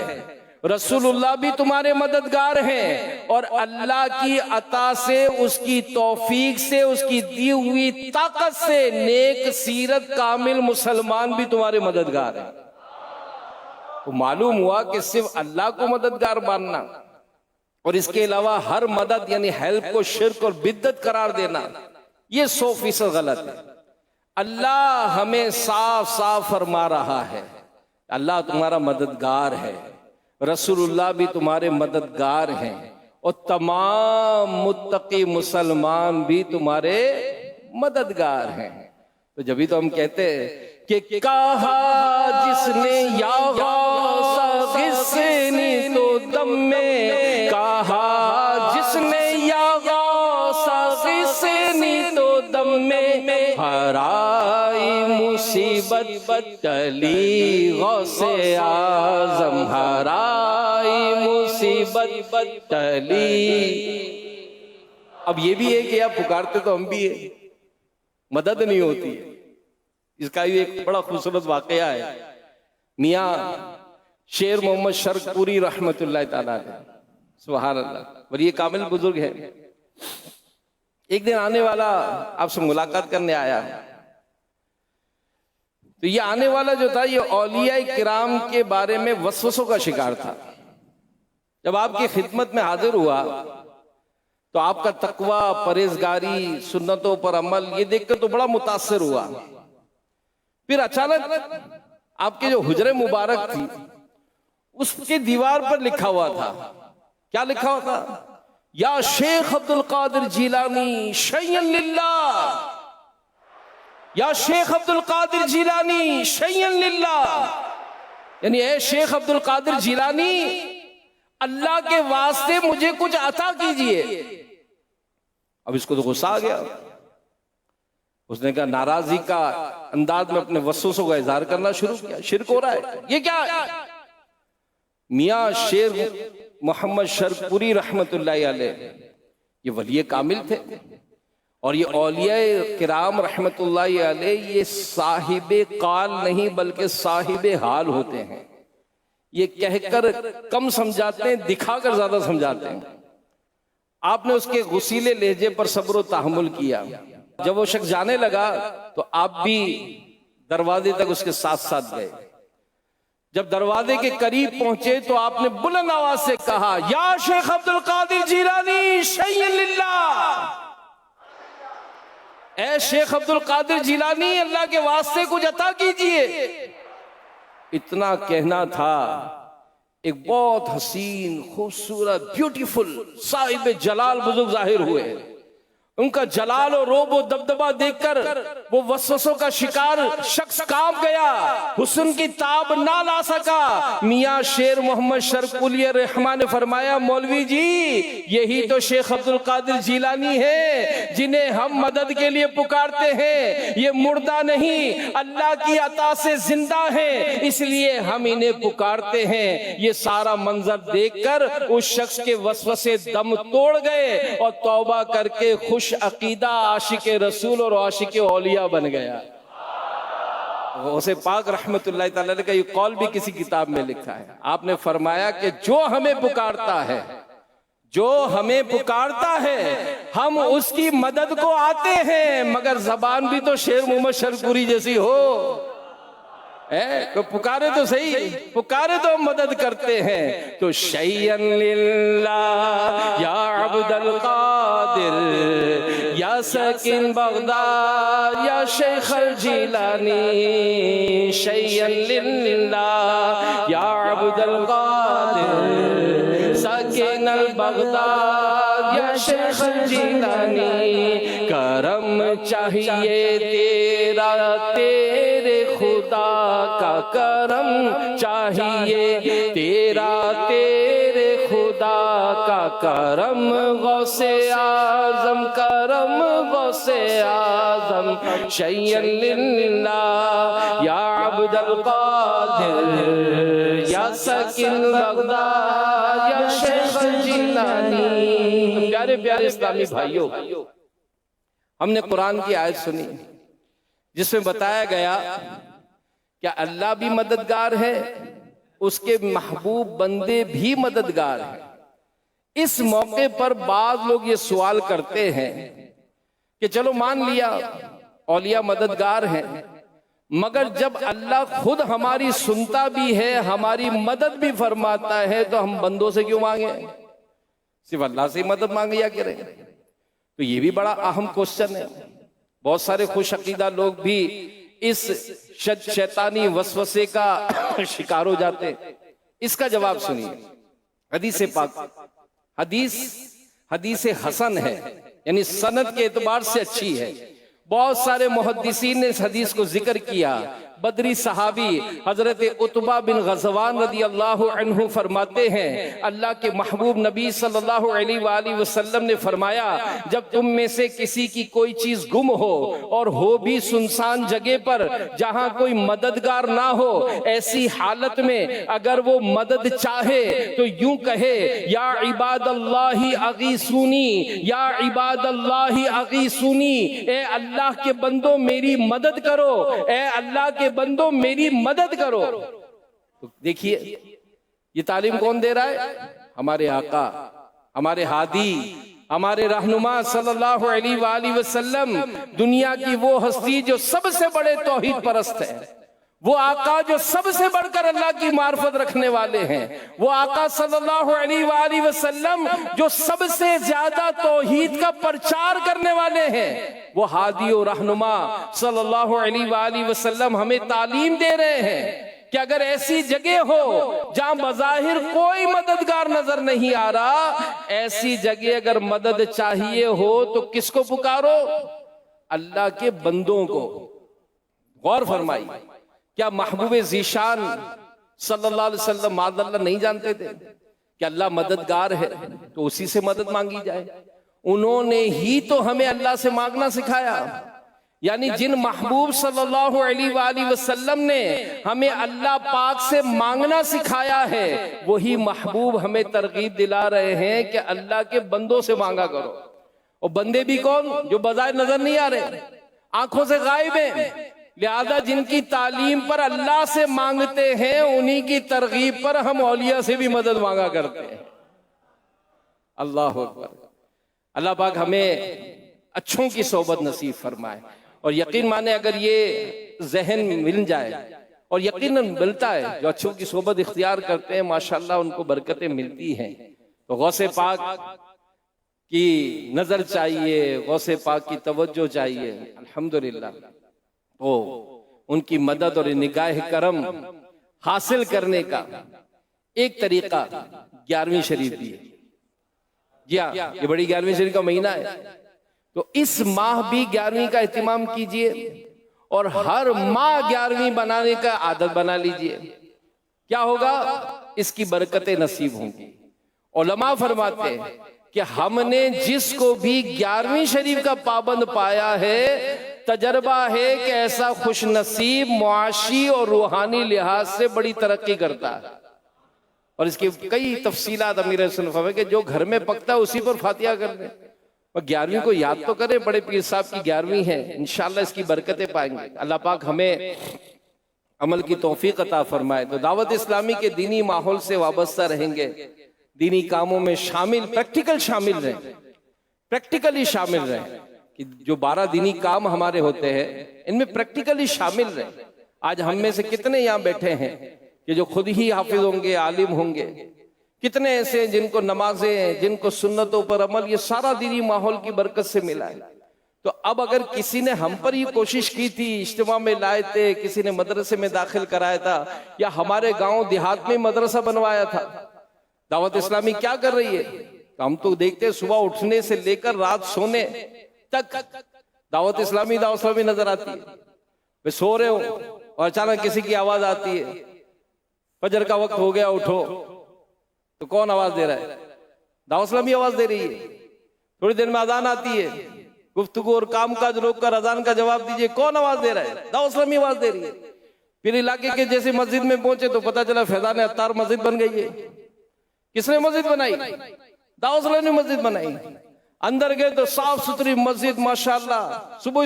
رسول اللہ بھی تمہارے مددگار ہیں، اور اللہ کی عطا سے، اس کی توفیق سے، اس کی دی ہوئی طاقت سے نیک سیرت کامل مسلمان بھی تمہارے مددگار ہیں۔ تو معلوم ہوا کہ صرف اللہ کو مددگار ماننا اور اس کے علاوہ ہر مدد یعنی ہیلپ کو شرک اور بدعت قرار دینا، یہ 100% غلط ہے۔ اللہ ہمیں صاف صاف فرما رہا ہے، اللہ تمہارا مددگار ہے، رسول اللہ بھی تمہارے مددگار ہیں، اور تمام متقی مسلمان بھی تمہارے مددگار ہیں۔ تو جبھی تو ہم کہتے ہیں کہ کہا جس نے یا غوث غثنی تو دم میں، کہا جس نے یا غوث غثنی تو دم میں، ہر آئی مصیبت ٹلی غوث اعظم، ہر آئی مصیبت ٹلی۔ اب یہ بھی ہے کہ آپ پکارتے تو ہم بھی ہیں، مدد نہیں ہوتی ہے۔ اس کا بھی ایک بڑا خوبصورت واقعہ ہے، میاں شیر محمد شرک پوری رحمت اللہ تعالیٰ علیہ، سبحان اللہ، اور یہ کامل بزرگ ہے۔ ایک دن آنے والا آپ سے ملاقات کرنے آیا، تو یہ آنے والا جو تھا یہ اولیاء کرام کے بارے میں وسوسوں کا شکار تھا۔ جب آپ کی خدمت میں حاضر ہوا تو آپ کا تقوی، پرہیزگاری، سنتوں پر عمل، یہ دیکھ کر تو بڑا متاثر ہوا۔ پھر اچانک آپ کے جو حجرہ مبارک تھی اس کے دیوار پر لکھا ہوا تھا، کیا لکھا ہوا تھا؟ یا شیخ عبد القادر جیلانی شیئا للہ، یا شیخ عبد القادر جیلانی شیئا للہ، یعنی اے شیخ عبد القادر جیلانی اللہ کے واسطے مجھے کچھ عطا کیجئے۔ اب اس کو تو غصہ آ گیا، اس نے کہا، ناراضی کا انداز میں اپنے وسوسوں کا اظہار کرنا شروع کیا، شرک ہو رہا ہے، یہ کیا ہے؟ میاں شیر محمد شرک پوری رحمت اللہ علیہ یہ ولی کامل تھے، اور یہ اولیاء کرام رحمت اللہ علیہ یہ صاحب قال نہیں بلکہ صاحب حال ہوتے ہیں۔ یہ کہہ کر کم سمجھاتے ہیں، دکھا کر زیادہ سمجھاتے ہیں۔ آپ نے اس کے غصیلے لہجے پر صبر و تحمل کیا۔ جب وہ شخص جانے لگا تو آپ بھی دروازے تک اس کے ساتھ ساتھ گئے۔ جب دروازے کے قریب پہنچے تو آپ نے بلند آواز سے کہا، یا شیخ عبد القادر جیلانی شیئا للہ، اے شیخ عبد القادر جیلانی اللہ کے واسطے کچھ عطا کیجئے۔ اتنا کہنا تھا، ایک بہت حسین، خوبصورت، بیوٹیفل، صاحب جلال بزرگ ظاہر ہوئے۔ ان کا جلال و روب و دبدبہ دیکھ کر وہ وسوسوں کا شکار شخص کانپ گیا، حسن کی تاب نہ لا سکا۔ میاں شیر محمد شرقولی رحمہ نے فرمایا، مولوی جی یہی تو شیخ عبد القادر جیلانی ہے جنہیں ہم مدد کے لیے پکارتے ہیں، یہ مردہ نہیں اللہ کی عطا سے زندہ ہیں، اس لیے ہم انہیں پکارتے ہیں۔ یہ سارا منظر دیکھ کر اس شخص کے وسوسے دم توڑ گئے اور توبہ کر کے خوش عقیدہ عاشق رسول اور عاشق اولیاء بن گیا۔ غوث پاک رحمت اللہ تعالی علیہ کا یہ قول بھی کسی کتاب میں لکھا ہے۔ آپ نے فرمایا کہ جو ہمیں پکارتا ہے، جو ہمیں پکارتا ہے ہم اس کی مدد کو آتے ہیں، مگر زبان بھی تو شیر محمد شرقوری جیسی ہو، کو پکارے تو صحیح، پکارے تو ہم مدد کرتے ہیں۔ تو شیئن للہ یا عبد القادر یا سکین بغداد یا شیخ الجیلانی، شیئن للہ یا عبد القادر سکین البغداد یا شیخ الجیلانی، کرم چاہیے تیرا تیرے خدا کا، کرم چاہیے تیرا تیرے خدا کا، کرم غوث اعظم، کرم غوث اعظم، شیئن للہ یا عبد القادر یا سکین بغداد یا شیخ الجیلانی۔ پیارے پیارے اسلامی بھائیوں، ہم نے قرآن کی آیت سنی جس میں بتایا گیا کہ اللہ بھی مددگار ہے، اس کے محبوب بندے بھی مددگار ہیں۔ اس موقع پر بعض لوگ یہ سوال کرتے ہیں کہ چلو مان لیا اولیاء مددگار ہیں، مگر جب اللہ خود ہماری سنتا بھی ہے، ہماری مدد بھی فرماتا ہے، تو ہم بندوں سے کیوں مانگیں؟ صرف اللہ سے مدد مانگے یا کریں؟ تو یہ بھی بڑا اہم کوشچن ہے۔ بہت سارے خوش عقیدہ لوگ بھی اس شیطانی وسوسے کا شکار ہو جاتے ہیں۔ اس کا جواب سنیے، حدیث پاک، حدیث حسن ہے، یعنی سند کے اعتبار سے اچھی ہے۔ بہت سارے محدثین نے اس حدیث کو ذکر کیا۔ بدری صحابی حضرت عتبہ بن غزوان رضی اللہ عنہ فرماتے ہیں، اللہ کے محبوب نبی صلی اللہ علیہ وآلہ وسلم نے فرمایا، جب تم میں سے کسی کی کوئی چیز گم ہو اور ہو بھی سنسان جگہ پر جہاں کوئی مددگار نہ ہو، ایسی حالت میں اگر وہ مدد چاہے تو یوں کہے، یا عباد اللہ اغیثونی، یا عباد اللہ اغیثونی، اے اللہ کے بندوں میری مدد کرو، اے اللہ کے بندوں میری مدد کرو۔ دیکھیے یہ تعلیم کون دے رہا ہے؟ ہمارے آقا، ہمارے ہادی، ہمارے رہنما صلی اللہ علیہ وآلہ وسلم، دنیا کی وہ ہستی جو سب سے بڑے توحید پرست ہے، وہ آقا جو سب سے بڑھ کر اللہ کی معرفت رکھنے والے ہیں، وہ آقا صلی اللہ علیہ وآلہ وسلم جو سب سے زیادہ توحید کا پرچار کرنے والے ہیں، وہ ہادی و رہنما صلی اللہ علیہ وآلہ وسلم ہمیں تعلیم دے رہے ہیں کہ اگر ایسی جگہ ہو جہاں بظاہر کوئی مددگار نظر نہیں آ رہا، ایسی جگہ اگر مدد چاہیے ہو تو کس کو پکارو؟ اللہ کے بندوں کو۔ غور فرمائی، کیا محبوب ذیشان صلی اللہ علیہ وسلم معاذ اللہ نہیں جانتے تھے کہ اللہ مددگار ہے تو اسی سے مدد مانگی جائے؟ انہوں نے ہی تو ہمیں اللہ سے مانگنا سکھایا۔ یعنی جن محبوب صلی اللہ علیہ وآلہ وسلم نے ہمیں اللہ پاک سے مانگنا سکھایا ہے، وہی محبوب ہمیں ترغیب دلا رہے ہیں کہ اللہ کے بندوں سے مانگا کرو۔ اور بندے بھی کون؟ جو بظاہر نظر نہیں آ رہے، آنکھوں سے غائب ہیں، لہذا جن کی تعلیم پر اللہ سے مانگتے ہیں انہی کی ترغیب پر ہم اولیاء سے بھی مدد مانگا کرتے ہیں۔ اللہ اکبر۔ اللہ پاک ہمیں اچھوں کی صحبت نصیب فرمائے، اور یقین مانے اگر یہ ذہن مل جائے، اور یقیناً ملتا ہے، جو اچھوں کی صحبت اختیار کرتے ہیں ماشاءاللہ ان کو برکتیں ملتی ہیں۔ تو غوث پاک کی نظر چاہیے، غوث پاک کی توجہ چاہیے، الحمدللہ۔ تو ان کی مدد اور نگاہ کرم حاصل کرنے کا ایک طریقہ 11ویں شریف بھی ہے۔ جی ہاں، یہ بڑی 11ویں شریف کا مہینہ ہے، تو اس ماہ بھی 11ویں کا اہتمام کیجئے اور ہر ماہ 11ویں بنانے کا عادت بنا لیجئے. کیا ہوگا؟ اس کی برکتیں نصیب ہوں گی. علماء فرماتے ہیں کہ ہم نے جس کو بھی 11ویں شریف کا پابند پایا ہے، تجربہ ہے کہ ایسا خوش نصیب معاشی اور روحانی لحاظ سے بڑی ترقی کرتا ہے. اور اس کی کئی تفصیلات امیر حسن فرمائے کہ جو گھر میں پکتا ہے اسی پر فاتحہ کر دیں اور 11ویں کو یاد تو کریں. بڑے پیر صاحب کی 11ویں ہے، انشاءاللہ اس کی برکتیں پائیں گے. اللہ پاک ہمیں عمل کی توفیق عطا فرمائے. تو دعوت اسلامی کے دینی ماحول سے وابستہ رہیں گے، دینی کاموں میں شامل، پریکٹیکلی شامل رہیں کہ جو 12 دینی کام ہمارے ہوتے ہیں ان میں پریکٹیکلی شامل رہیں. آج ہم میں سے کتنے یہاں بیٹھے ہیں کہ جو خود ہی حافظ ہوں گے، عالم ہوں گے؟ کتنے ایسے ہیں جن کو نمازیں، جن کو سنتوں پر عمل، یہ سارا دینی ماحول کی برکت سے ملا ہے. تو اب اگر کسی نے ہم پر یہ کوشش کی تھی، اجتماع میں لائے تھے، کسی نے مدرسے میں داخل کرایا تھا، یا ہمارے گاؤں دیہات میں مدرسہ بنوایا تھا، دعوت اسلامی کیا کر رہی ہے؟ تو ہم تو دیکھتے ہیں صبح اٹھنے سے لے کر رات سونے تک دعوت اسلامی نظر آتی ہے. سو رہے ہو اور اچانک کسی کی آواز آتی ہے، فجر کا وقت ہو گیا اٹھو، تو کون آواز دے رہا ہے؟ دعوت اسلامی آواز دے رہی ہے. تھوڑی دیر میں اذان آتی ہے، گفتگو اور کام کاج روک کر اذان کا جواب دیجئے، کون آواز دے رہا ہے؟ دعوت اسلامی آواز دے رہی ہے. پھر علاقے کے جیسے مسجد میں پہنچے تو پتا چلا فیضان عطار مسجد بن گئی ہے. کس نے مسجد بنائی؟ دعوت اسلامی نے مسجد بنائی. اندر گئے تو صاف ستھری مسجد ماشاءاللہ، صبح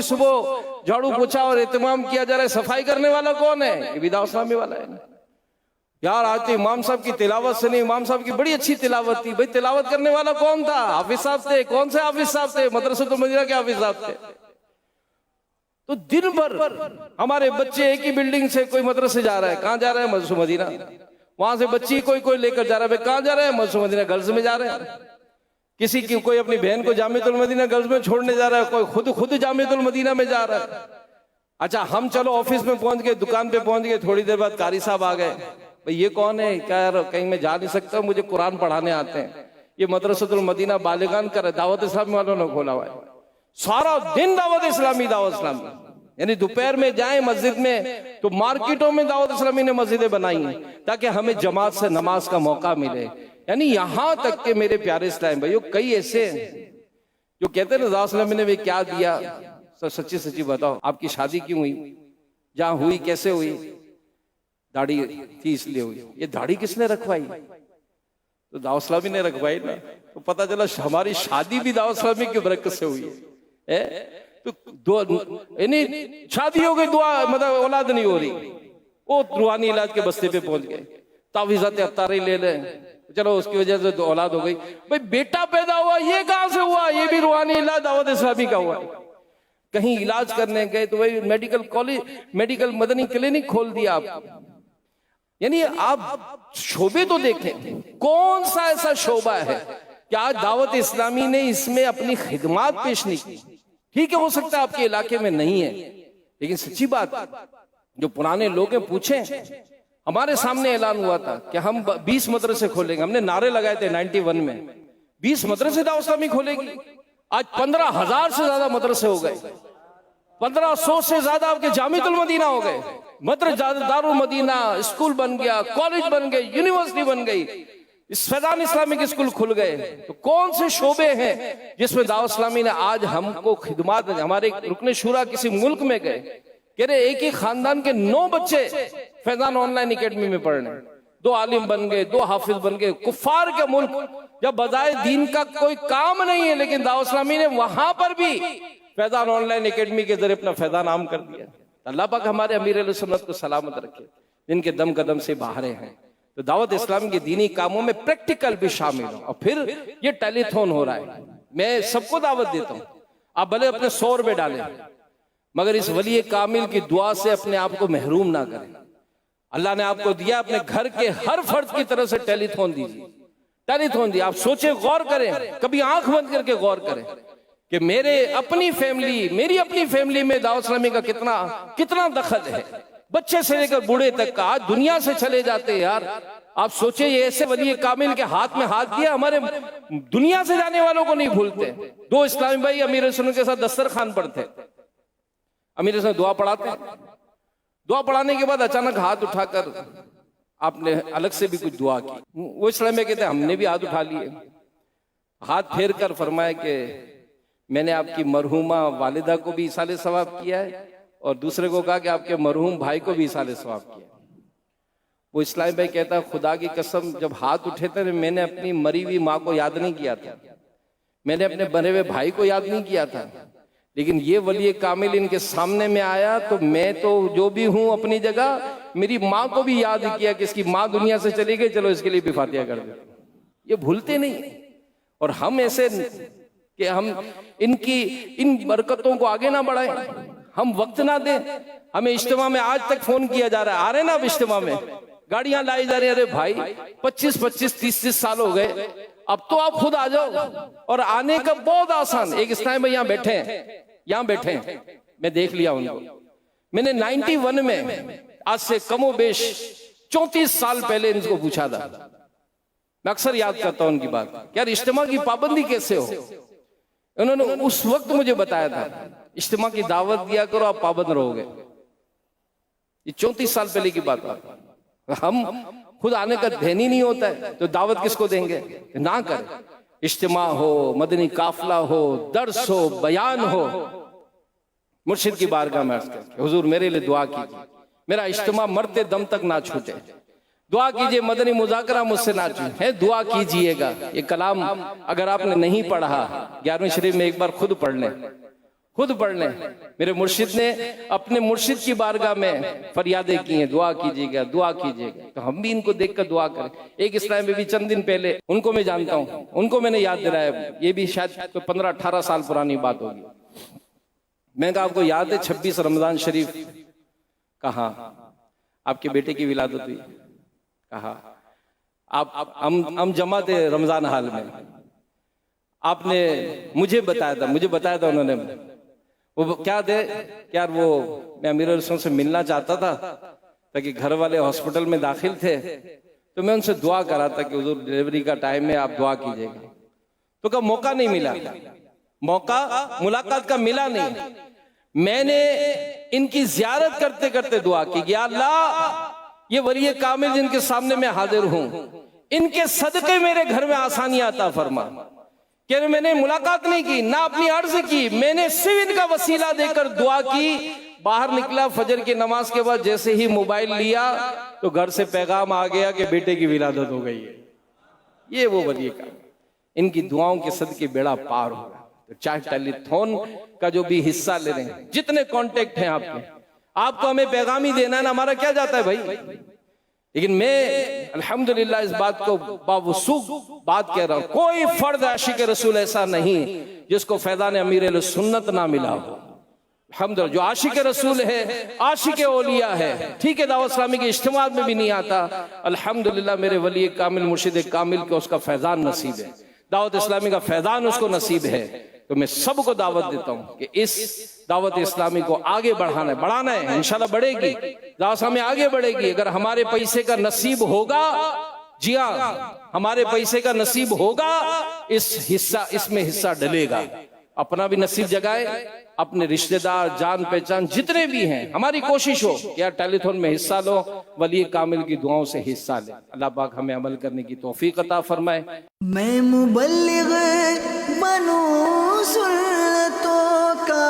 جھاڑو پوچھا اور اہتمام کیا جا رہا ہے. صفائی کرنے والا کون ہے؟ یہ بھی دعوت اسلامی والا ہے. یار آج تو امام صاحب کی تلاوت سے نہیں، امام صاحب کی بڑی اچھی تلاوت تھی. بھئی تلاوت کرنے والا کون تھا؟ حافظ صاحب تھے. کون سے حافظ صاحب تھے؟ مدرسۃ المدینہ کے حافظ صاحب تھے. تو دن بھر ہمارے بچے ایک ہی بلڈنگ سے کوئی مدرسے جا رہا ہے، کہاں جا رہا ہے؟ مدرسہ مدینہ. وہاں سے بچی کوئی لے کر جا رہا ہے، کہاں جا رہا ہے؟ مدرسہ مدینہ گرلز میں جا رہے ہیں. کسی کی کوئی اپنی بہن کو جامعۃ المدینہ گرلز میں چھوڑنے جا رہا ہے، کوئی خود جامعۃ المدینہ میں جا رہا ہے. اچھا ہم چلو آفس میں پہنچ گئے، دکان پہ پہنچ گئے، تھوڑی دیر بعد قاری صاحب آ گئے. بھئی یہ کون ہے؟ کیا یار کہیں میں جا نہیں سکتا، مجھے قرآن پڑھانے آتے ہیں. یہ مدرسۃ المدینہ بالغان کا دعوت اسلامی والوں نے کھولا ہوا ہے. سارا دن دعوت اسلامی. یعنی دوپہر میں جائیں مسجد میں تو مارکیٹوں میں دعوت اسلامی نے مسجدیں بنائی ہیں تاکہ ہمیں جماعت سے نماز کا موقع ملے. یعنی یہاں تک کہ میرے پیارے اسلام بھائیو، کئی ایسے ہیں جو کہتے ہیں دعوت اسلامی نے بھی کیا دیا. سچی بتاؤ، آپ کی شادی کیوں ہوئی؟ جہاں ہوئی کیسے ہوئی؟ داڑھی تھی اس لیے ہوئی. یہ داڑھی کس نے رکھوائی؟ تو دعوت اسلامی نے رکھوائی نا. تو پتہ چلا ہماری شادی بھی دعوت اسلامی کی برکت سے ہوئی ہے. تو یعنی شادی ہو گئی، دعا مطلب اولاد نہیں ہو رہی، وہ روحانی علاج کے بستے پہ پہنچ گئے. تعویذات عطاری لے لیں، چلو اس کی وجہ سے تو اولاد ہو گئی. بھئی بیٹا پیدا ہوا، یہ کہاں سے ہوا؟ یہ بھی روحانی علاج دعوت اسلامی کا ہوا. کہیں علاج کرنے گئے تو وہی میڈیکل مدنی کلینک کھول دیا آپ. یعنی آپ شعبے تو دیکھیں، کون سا ایسا شعبہ ہے کہ آج دعوت اسلامی نے اس میں اپنی خدمات پیش نہیں کی؟ ٹھیک ہے ہو سکتا ہے آپ کے علاقے میں نہیں ہے، لیکن سچی بات جو پرانے لوگ ہیں پوچھیں. ہمارے سامنے اعلان ہوا تھا کہ ہم 20 مدرسے کھولیں گے. ہم نے نعرے لگائے تھے 91 میں، 20 مدرسے دعوت اسلامی کھولے گی. آج 15,000 سے زیادہ مدرسے ہو گئے، 1500 سے زیادہ آپ کے جامعۃ المدینہ ہو گئے. دار المدینہ اسکول بن گیا، کالج بن گئے، یونیورسٹی بن گئی، فیضان اسلامک اسکول کھل گئے. تو کون سے شعبے ہیں جس میں دعوت اسلامی نے آج ہم کو خدمات؟ ہمارے رکن شورا کسی ملک میں گئے، کہہ رہے ایک ہی خاندان کے 9 بچے فیضان آن لائن اکیڈمی میں پڑھ رہے ہیں. 2 عالم بن گئے، 2 حافظ بن گئے. کفار کے ملک جب بجائے دین کا کوئی کام نہیں ہے، لیکن دعوت اسلامی نے وہاں پر بھی فیضان آن لائن اکیڈمی کے ذریعے اپنا فیضان عام کر دیا. اللہ پاک ہمارے امیر علیہ سنت کو سلامت رکھے، جن کے دم قدم سے باہرے ہیں. تو دعوت اسلام کے دینی کاموں میں پریکٹیکل بھی شامل ہوں. اور پھر یہ ٹیلی تھون ہو رہا ہے. میں سب کو دعوت دیتا ہوں، آپ بھلے اپنے 100 روپے ڈالیں، مگر اس ولی کامل کی دعا سے اپنے آپ کو محروم نہ کریں. اللہ نے آپ کو دیا، اپنے گھر کے ہر فرد کی طرف سے ٹیلی تھون دیجیے. ٹیلی تھون دیا، آپ سوچیں، غور کریں، کبھی آنکھ بند کر کے غور کریں کہ میری اپنی فیملی میں دعوت اسلامی کا کتنا دخل ہے. بچے سے لے کر بوڑھے تک کا آج دنیا سے چلے جاتے ہیں یار. آپ سوچیں یہ ایسے ولی کامل کے ہاتھ میں ہاتھ دیا، ہمارے دنیا سے جانے والوں کو نہیں بھولتے۔ دو اسلامی بھائی امیر سنت کے ساتھ دسترخوان پر تھے، امیر سنت دعا پڑھاتے ہیں، دعا پڑھانے کے بعد اچانک ہاتھ اٹھا کر آپ نے الگ سے بھی کچھ دعا کی۔ وہ اسلام میں کہتے ہیں ہم نے بھی ہاتھ اٹھا لیے، ہاتھ پھیر کر فرمایا کہ میں نے آپ کی مرحومہ والدہ کو بھی ایصال ثواب کیا ہے، اور دوسرے کو کہا کہ آپ کے مرحوم بھائی کو بھی ایصال ثواب کیا ہے۔ وہ اسلامی بھائی کہتا ہے خدا کی قسم جب ہاتھ اٹھے تھے میں نے اپنی مری ہوئی ماں کو یاد نہیں کیا تھا، میں نے اپنے بنے ہوئے بھائی کو یاد نہیں کیا تھا، لیکن یہ ولی کامل ان کے سامنے میں آیا تو میں تو جو بھی ہوں اپنی جگہ میری ماں کو بھی یاد کیا کہ اس کی ماں دنیا سے چلی گئی، چلو اس کے لیے بھی فاتحہ کر دیں۔ یہ بھولتے نہیں، اور ہم ایسے کہ ہم ان برکتوں کو آگے نہ بڑھائیں، ہم وقت نہ دیں۔ ہمیں اجتماع میں آج تک فون کیا جا رہا ہے، آ رہے نا اب اجتماع میں گاڑیاں لائی جا رہی ہیں، ارے بھائی 25 30 سال ہو گئے، اب تو آپ خود آ جاؤ، اور آنے کا بہت آسان۔ ایک اسلام بھائی یہاں بیٹھے ہیں، میں دیکھ لیا ان کو، میں نے 91 میں آج سے کم و بیش 34 سال پہلے ان کو پوچھا تھا، میں اکثر یاد کرتا ہوں ان کی بات، یار اجتماع کی پابندی کیسے ہو؟ انہوں نے اس وقت مجھے بتایا تھا اجتماع کی دعوت دیا کرو آپ پابند رہو گے۔ یہ 34 سال پہلے کی بات ہے، ہم خود آنے کا دھین ہی نہیں ہوتا ہے تو دعوت کس کو دیں گے؟ نہ کریں۔ اجتماع ہو، مدنی قافلہ ہو، درس ہو، بیان ہو، مرشد کی بارگاہ میں عرض کریں حضور میرے لیے دعا کیجیے، میرا اجتماع مرتے دم تک نہ چھوٹے، دعا کیجئے، مدنی مذاکرہ مجھ سے نہ چھوٹے، دعا کیجئے گا۔ یہ کلام اگر آپ نے نہیں پڑھا 11ویں شریف میں ایک بار خود پڑھ لیں۔ میرے مرشد نے اپنے مرشد کی بارگاہ میں فریادیں کی ہیں، دعا کیجئے گا، دعا کیجئے گا، تو ہم بھی ان کو دیکھ کر دعا کریں۔ ایک اسلام میں بھی چند دن پہلے ان کو میں جانتا ہوں، ان کو میں نے یاد دلایا، یہ بھی شاید 15-18 سال پرانی بات ہوگی۔ میں کہا آپ کو یاد ہے 26 رمضان شریف کہاں آپ کے بیٹے کی ولادت ہوئی؟ کہا ہم جمع تھے رمضان حال میں، آپ نے مجھے بتایا تھا انہوں نے، وہ کیا تھے کہ یار وہ میں امیر السنت سے ملنا چاہتا تھا تاکہ گھر والے ہاسپٹل میں داخل تھے تو میں ان سے دعا کرا تھا کہ حضور ڈیلیوری کا ٹائم ہے آپ دعا کیجئے گا، تو کہا موقع نہیں ملا، ملاقات کا ملا نہیں۔ میں نے ان کی زیارت کرتے کرتے دعا کی، یا اللہ یہ ولی کامل جن کے سامنے میں حاضر ہوں ان کے صدقے میرے گھر میں آسانیاں عطا فرما۔ کہ میں نے ملاقات نہیں کی، نہ اپنی عرض کی، میں نے صرف ان کا وسیلہ دے کر دعا کی۔ باہر نکلا فجر کی نماز کے بعد جیسے ہی موبائل لیا تو گھر سے پیغام آ گیا کہ بیٹے کی ولادت ہو گئی ہے۔ یہ وہ ولی کامل، ان کی دعاؤں کے صدقے بیڑا پار ہوگا۔ چاہے ٹیلی تھون کا جو بھی حصہ لے رہے ہیں، جتنے کانٹیکٹ ہیں آپ کے، آپ کو ہمیں پیغام ہی دینا ہے نا، ہمارا کیا جاتا ہے بھائی؟ لیکن میں الحمدللہ اس بات کو باوثوق بات کہہ رہا ہوں، کوئی فرد عاشق رسول ایسا نہیں جس کو فیضان امیر اہل سنت نہ ملا ہو۔ الحمدللہ جو عاشق رسول ہے، عاشق اولیاء ہے، ٹھیک ہے، دعوت اسلامی کے اجتماعات میں بھی نہیں آتا، الحمدللہ میرے ولی کامل مرشد کامل کو اس کا فیضان نصیب ہے، دعوت اسلامی کا فیضان اس کو نصیب ہے۔ تو میں سب کو دعوت دیتا ہوں کہ اس دعوت اسلامی کو آگے بڑھانا ہے، انشاءاللہ بڑھے گی، دعوت اسلامی آگے بڑھے گی۔ اگر ہمارے پیسے کا نصیب ہوگا، جی ہاں ہمارے پیسے کا نصیب ہوگا، اس میں حصہ ڈلے گا۔ اپنا بھی نصیب جگائے، اپنے رشتہ دار جان پہچان جتنے بھی ہیں، ہماری کوشش ہو کہ یار ٹیلی تھون میں حصہ لو، ولی کامل کی دعاؤں سے حصہ لیں۔ اللہ پاک ہمیں عمل کرنے کی توفیق عطا فرمائے۔ میں مبلغ بنوں سنتوں کا،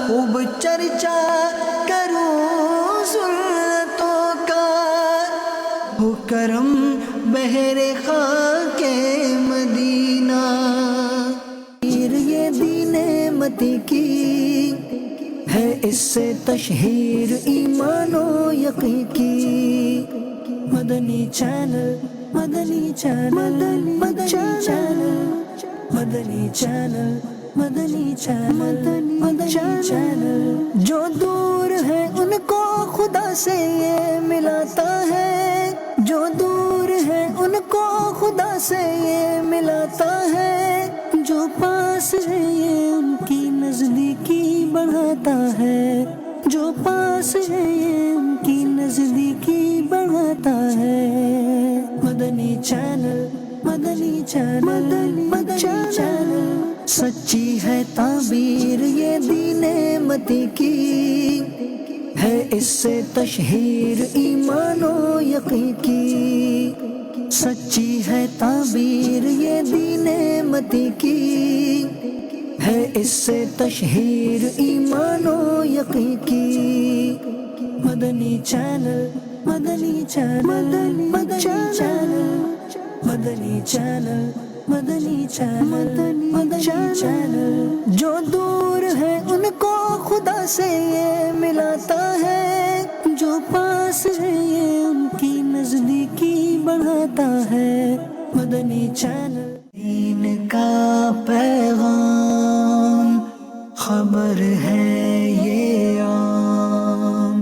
خوب چرچا کروں سنتوں کا، ہو کرم بہر خاک مدینہ، یہ دین متی کی ہے اس سے تشہیر ایمان و یقین کی۔ مدنی چینل، مدنی چینل، مدنی چینل، مدنی چینل، مدنی چینل، مدنی چینل، جو دور ہے ان کو خدا سے یہ ملاتا ہے، جو دور ہے ان کو خدا سے یہ ملاتا ہے، جو پاس ہے یہ ان کی نزدیکی بڑھاتا ہے، جو پاس ہے یہ ان کی نزدیکی بڑھاتا ہے۔ چینل مدنی چینل مدنی چینل سچی ہے تعبیر یہ دین متی کی ہے اس سے تشہیر ایمان و یقین کی سچی ہے تعبیر یہ دین متی کی ہے اس سے تشہیر ایمان و یقین کی مدنی چینل مدنی چینل مدنی چینل مدنی چینل مدنی چینل مدنی چینل جو دور ہے ان کو خدا سے یہ ملاتا ہے جو پاس ہے یہ ان کی نزدیکی بڑھاتا ہے مدنی چینل دین کا پیغام خبر ہے یہ عام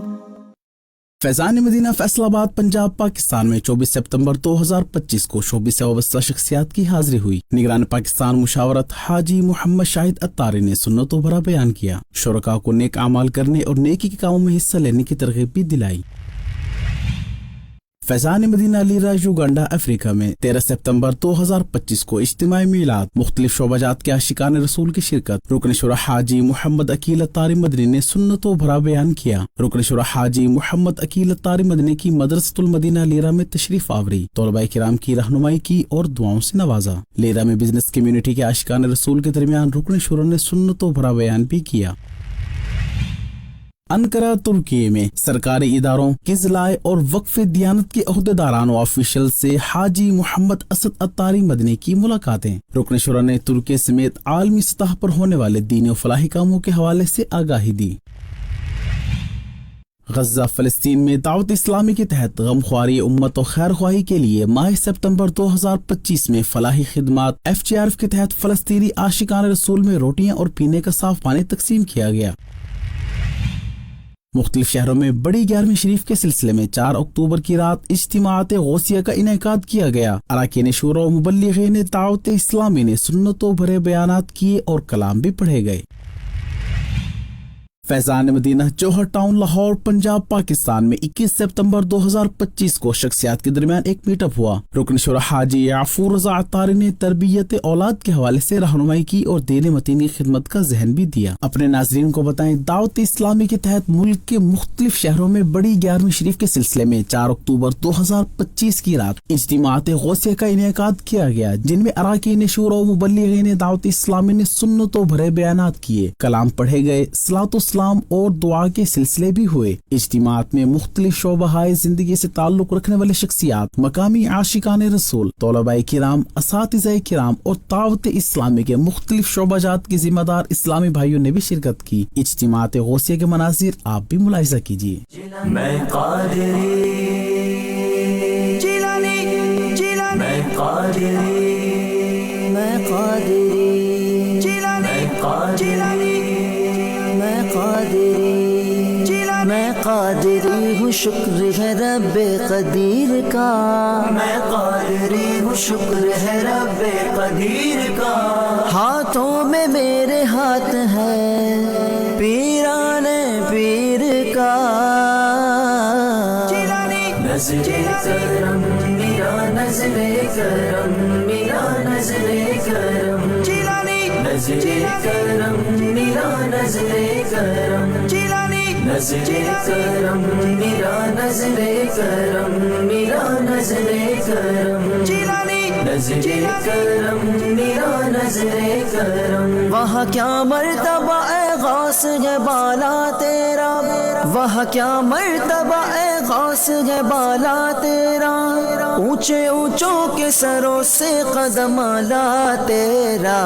فیضان مدینہ فیصل آباد پنجاب پاکستان میں 24 سپتمبر 2025 کو شعبے سے وابستہ شخصیات کی حاضری ہوئی۔ نگران پاکستان مشاورت حاجی محمد شاہد اتاری نے سنتوں بھرا بیان کیا، شرکاء کو نیک اعمال کرنے اور نیکی کے کاموں میں حصہ لینے کی ترغیب بھی دلائی۔ فیضان مدینہ لیرا یوگنڈا افریقہ میں 13 سپتمبر 2025 کو اجتماعی میلاد مختلف شعبہ جات کے عاشقان رسول کی شرکت۔ رکن شورا حاجی محمد عقیل اتاری مدنی نے سنتوں بھرا بیان کیا۔ رکن شورا حاجی محمد عقیل اتاری مدنی کی مدرسۃ المدینہ لیرا میں تشریف آوری، طلباء کرام کی رہنمائی کی اور دعاؤں سے نوازا۔ لیرا میں بزنس کمیونٹی کے عاشقان رسول کے درمیان رکن شورا نے سنتوں بھرا بیان بھی کیا۔ انقرہ ترکی میں سرکاری اداروں کے ضلع اور وقف دیانت کے عہدیداران و آفیشل سے حاجی محمد اسد اتاری مدنی کی ملاقاتیں۔ رکن شورا نے ترکی سمیت عالمی سطح پر ہونے والے دینی و فلاحی کاموں کے حوالے سے آگاہی دی۔ غزہ فلسطین میں دعوت اسلامی کے تحت غمخواری امت و خیر خواہی کے لیے ماہ سپتمبر 2025 میں فلاحی خدمات FGRF کے تحت فلسطینی عاشقان رسول میں روٹیاں اور پینے کا صاف پانی تقسیم کیا گیا۔ مختلف شہروں میں بڑی 11ویں شریف کے سلسلے میں 4 اکتوبر کی رات اجتماعات غوثیہ کا انعقاد کیا گیا۔ اراکین شورا و مبلغین دعوت اسلامی نے سنتوں بھرے بیانات کیے اور کلام بھی پڑھے گئے۔ فیضان مدینہ جوہر ٹاؤن لاہور پنجاب پاکستان میں 21 سپتمبر 2025 کو شخصیات کے درمیان ایک میٹ اپ ہوا۔ رکن شورا حاجی یعفور رضا اتاری نے تربیت اولاد کے حوالے سے رہنمائی کی اور دین متین کی خدمت کا ذہن بھی دیا۔ اپنے ناظرین کو بتائیں، دعوت اسلامی کے تحت ملک کے مختلف شہروں میں بڑی 11ویں شریف کے سلسلے میں 4 اکتوبر 2025 کی رات اجتماعات غوثیہ کا انعقاد کیا گیا، جن میں اراکین شورا و مبلغین دعوت اسلامی نے سنتوں بھرے بیانات کیے، کلام پڑھے گئے، صلاۃ و اور دعا کے سلسلے بھی ہوئے۔ اجتماعات میں مختلف شعبہ زندگی سے تعلق رکھنے والے شخصیات، مقامی عاشقان رسول، طلباء کرام، اساتذہ کرام اور دعوت اسلامی کے مختلف شعبہ جات کے ذمہ دار اسلامی بھائیوں نے بھی شرکت کی۔ اجتماعات غوثیہ کے مناظر آپ بھی ملاحظہ کیجیے۔ میں قادری جیلانی جیلانی میں قادری میں قادری جیلانی جیلانی میں قادری ہوں، شکر ہے رب قدیر کا، میں قادری ہوں، شکر ہے رب قدیر کا، ہاتھوں میں میرے ہاتھ ہے پیران پیر کا، نظر کرم میرا نظر کرم میرا نظر کرم، نظر کرم میرا نظر کرم، نظر کرم میرا نظر کرم میرا نظر کرم، نظر کرم میرا نظر کرم، وہاں کیا مرتبہ اے غوث ہے بالا تیرا، وہاں کیا مرتبہ اے غوث ہے بالا تیرا، اونچے اونچوں کے سروں سے قدم آلا تیرا،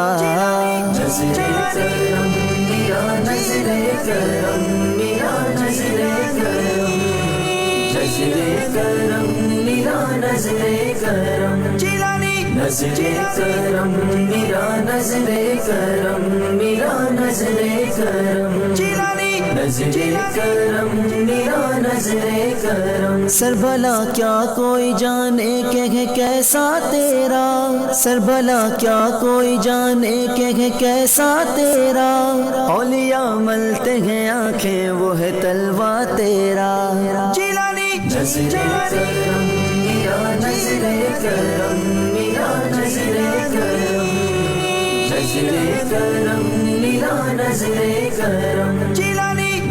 نظر کرم میرا نظر کرم میرا نظر کرم، نظر کرم میرا نظر کرم، نظر کرم میرا نظر کرم میرا نظر کرم، نظر کرم میرا نظر کرم، سربلا کیا کوئی جانے کہ ہے کیسا تیرا، سربلا کیا کوئی جانے کہ ہے کیسا تیرا، اولیاء ملتے ہیں آنکھیں وہ ہے تلوا تیرا، نظر کرم میرا نظر کرم میرا نظر کرم نظر کرم میرا نظر کرم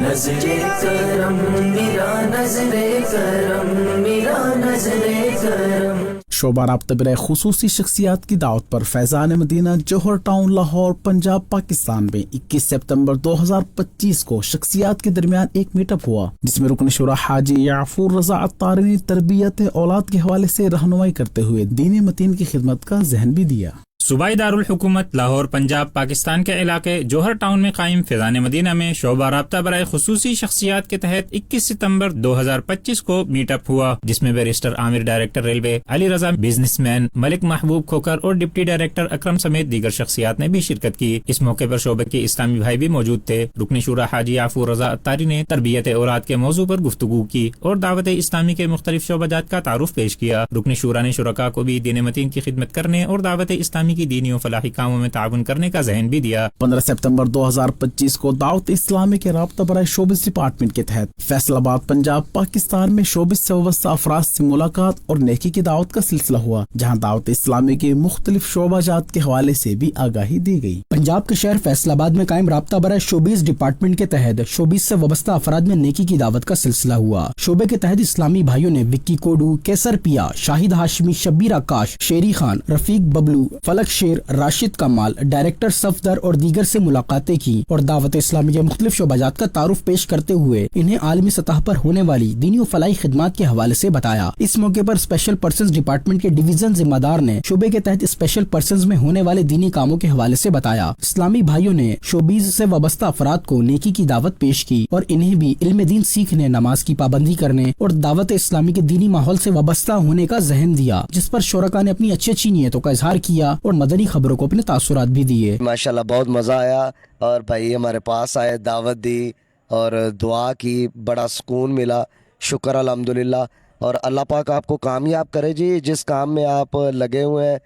نظر کرم میرا نظر کرم میرا نظر کرم شعبہ رابطہ برائے خصوصی شخصیات کی دعوت پر فیضان مدینہ جوہر ٹاؤن لاہور پنجاب پاکستان میں 21 سپتمبر 2025 کو شخصیات کے درمیان ایک میٹ اپ ہوا، جس میں رکن شورا حاجی یعفور رضا عطاری نے تربیت اولاد کے حوالے سے رہنمائی کرتے ہوئے دین متین کی خدمت کا ذہن بھی دیا۔ صوبائی دارالحکومت لاہور پنجاب پاکستان کے علاقے جوہر ٹاؤن میں قائم فیضان مدینہ میں شعبہ رابطہ برائے خصوصی شخصیات کے تحت 21 ستمبر 2025 کو میٹ اپ ہوا، جس میں بیرسٹر عامر director railway, Ali Raza business man, ملک محبوب کھوکر اور ڈپٹی ڈائریکٹر اکرم سمیت دیگر شخصیات نے بھی شرکت کی۔ اس موقع پر شعبے کے اسلامی بھائی بھی موجود تھے۔ رکن شورا حاجی یعفور رضا عطاری نے تربیت اولاد کے موضوع پر گفتگو کی اور دعوت اسلامی کے مختلف شعبہ جات کا تعارف پیش کیا۔ رکن شورا نے شرکاء کو بھی دین متین کی خدمت کرنے اور دعوت اسلامی کی دینی و فلاحی کاموں میں تعاون کرنے کا ذہن بھی دیا۔ 15 سپتمبر 2025 کو دعوت اسلامی کے رابطہ برائے شوبز ڈپارٹمنٹ کے تحت فیصل آباد پنجاب پاکستان میں شوبز سے وابستہ افراد سے ملاقات اور نیکی کی دعوت کا سلسلہ ہوا، جہاں دعوت اسلامی کے مختلف شعبہ جات کے حوالے سے بھی آگاہی دی گئی۔ پنجاب کے شہر فیصل آباد میں قائم رابطہ برائے شوبز ڈپارٹمنٹ کے تحت شوبز سے وابستہ افراد میں نیکی کی دعوت کا سلسلہ ہوا۔ شعبے کے تحت اسلامی بھائیوں نے وکی کوڈو، کیسر پیا، شاہد ہاشمی، شبیر آکاش، شیری خان، رفیق ببلو، فلک شیر، راشد کمال، ڈائریکٹر صفدر اور دیگر سے ملاقاتیں کی اور دعوت اسلامی کے مختلف شعبہ جات کا تعارف پیش کرتے ہوئے انہیں عالمی سطح پر ہونے والی دینی و فلاحی خدمات کے حوالے سے بتایا۔ اس موقع پر اسپیشل پرسنز ڈپارٹمنٹ کے ڈویژن ذمہ دار نے شعبے کے تحت اسپیشل پرسنز میں ہونے والے دینی کاموں کے حوالے سے بتایا۔ اسلامی بھائیوں نے شوبیز سے وابستہ افراد کو نیکی کی دعوت پیش کی اور انہیں بھی علم دین سیکھنے، نماز کی پابندی کرنے اور دعوت اسلامی کے دینی ماحول سے وابستہ ہونے کا ذہن دیا، جس پر شرکاء نے اپنی اچھی نیتوں کا اظہار کیا اور مدنی خبروں کو اپنے تاثرات بھی دیے۔ ماشاءاللہ بہت مزہ آیا اور بھائی ہمارے پاس آئے، دعوت دی اور دعا کی، بڑا سکون ملا، شکر الحمدللہ۔ اور اللہ پاک آپ کو کامیاب کرے جی، جس کام میں آپ لگے ہوئے ہیں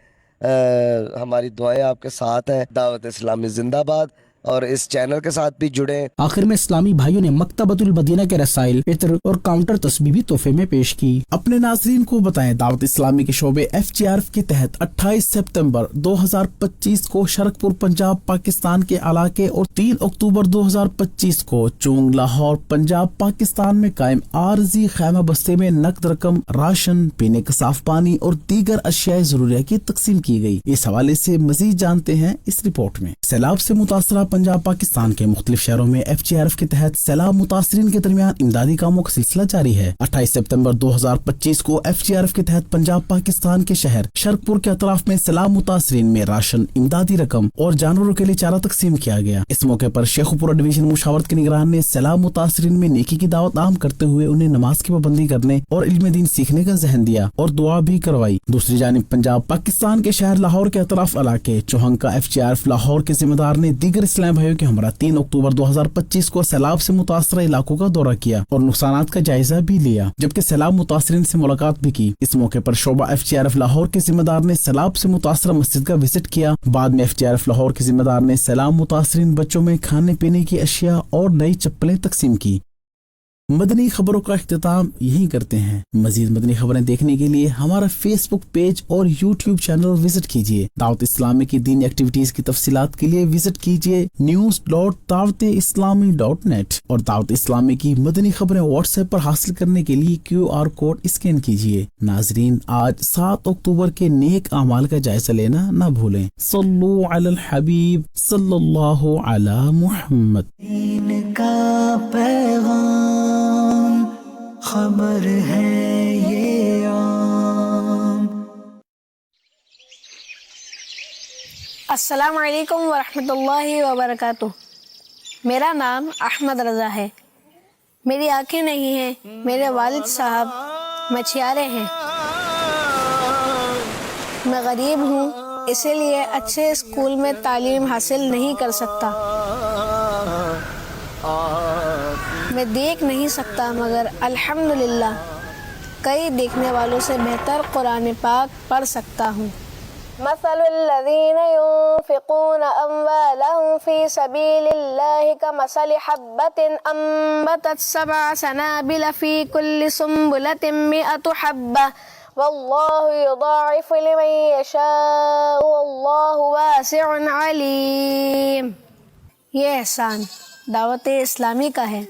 ہماری دعائیں آپ کے ساتھ ہیں۔ دعوت اسلامی زندہ باد، اور اس چینل کے ساتھ بھی جڑیں۔ آخر میں اسلامی بھائیوں نے مکتبۃ المدینہ کے رسائل، عطر اور کاؤنٹر تسبیح بھی تحفے میں پیش کی۔ اپنے ناظرین کو بتائیں دعوت اسلامی کے شعبے FGRF کے تحت 28 سپتمبر 2025 کو شرکپور پنجاب پاکستان کے علاقے اور 3 اکتوبر 2025 کو چونگ لاہور پنجاب پاکستان میں قائم عارضی خیمہ بستے میں نقد رقم، راشن، پینے کا صاف پانی اور دیگر اشیاء ضروریہ کی تقسیم کی گئی۔ اس حوالے سے مزید جانتے ہیں اس رپورٹ میں۔ سیلاب سے متاثرہ پنجاب پاکستان کے مختلف شہروں میں FGRF کے تحت سیلاب متاثرین کے درمیان امدادی کاموں کا سلسلہ جاری ہے۔ 28 سپتمبر 2025 کو FGRF کے تحت پنجاب پاکستان کے شہر شرکپور کے اطراف میں سیلاب متاثرین میں راشن، امدادی رقم اور جانوروں کے لیے چارہ تقسیم کیا گیا۔ اس موقع پر شیخ پورہ ڈویژن مشاورت کے نگران نے سیلاب متاثرین میں نیکی کی دعوت عام کرتے ہوئے انہیں نماز کی پابندی کرنے اور علم دین سیکھنے کا ذہن دیا اور دعا بھی کروائی۔ دوسری جانب پنجاب پاکستان کے شہر لاہور کے اطراف علاقے چوہنگ کا FGRF لاہور کے ذمہ دار نے دیگر اسلام بھائیوں کے ہمراہ 3 اکتوبر 2025 کو سیلاب سے متاثرہ علاقوں کا دورہ کیا اور نقصانات کا جائزہ بھی لیا، جبکہ سیلاب متاثرین سے ملاقات بھی کی۔ اس موقع پر شعبہ FGRF لاہور کے ذمہ دار نے سیلاب سے متاثرہ مسجد کا وزٹ کیا۔ بعد میں FGRF لاہور کے ذمہ دار نے سیلاب متاثرین بچوں میں کھانے پینے کی اشیاء اور نئی چپلیں تقسیم کی۔ مدنی خبروں کا اختتام یہی کرتے ہیں۔ مزید مدنی خبریں دیکھنے کے لیے ہمارا فیس بک پیج اور YouTube چینل وزٹ کیجیے۔ دعوت اسلامی کی دینی ایکٹیویٹیز کی تفصیلات کے لیے وزٹ کیجیے news.dawat-islami.net اور دعوت اسلامی کی مدنی خبریں واٹس ایپ پر حاصل کرنے کے لیے QR کوڈ اسکین کیجیے۔ ناظرین، آج 7 اکتوبر کے نیک اعمال کا جائزہ لینا نہ بھولیں۔ صلو علی الحبیب صلی اللہ علی محمد۔ دین کا پیغام خبر ہے یہ عام۔ السلام علیکم ورحمۃ اللہ وبرکاتہ۔ میرا نام احمد رضا ہے۔ میری آنکھیں نہیں ہیں، میرے والد صاحب مچھیارے ہیں۔ میں غریب ہوں، اسی لیے اچھے اسکول میں تعلیم حاصل نہیں کر سکتا۔ میں دیکھ نہیں سکتا، مگر الحمدللہ کئی دیکھنے والوں سے بہتر قرآن پاک پڑھ سکتا ہوں۔ مثل الذین ينفقون اموالهم في سبيل الله كمثل حبة انبتت 7 سنابل في كل سنبلة 100 حبة واللہ یضاعف لمن یشاء واللہ واسع علیم. یہ احسان دعوت اسلامی کا ہے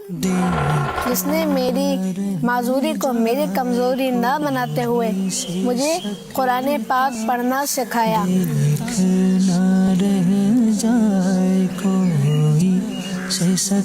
جس نے میری معذوری کو میری کمزوری نہ بناتے ہوئے مجھے قرآن پاک پڑھنا سکھایا. نہ رہ جائے کوئی سے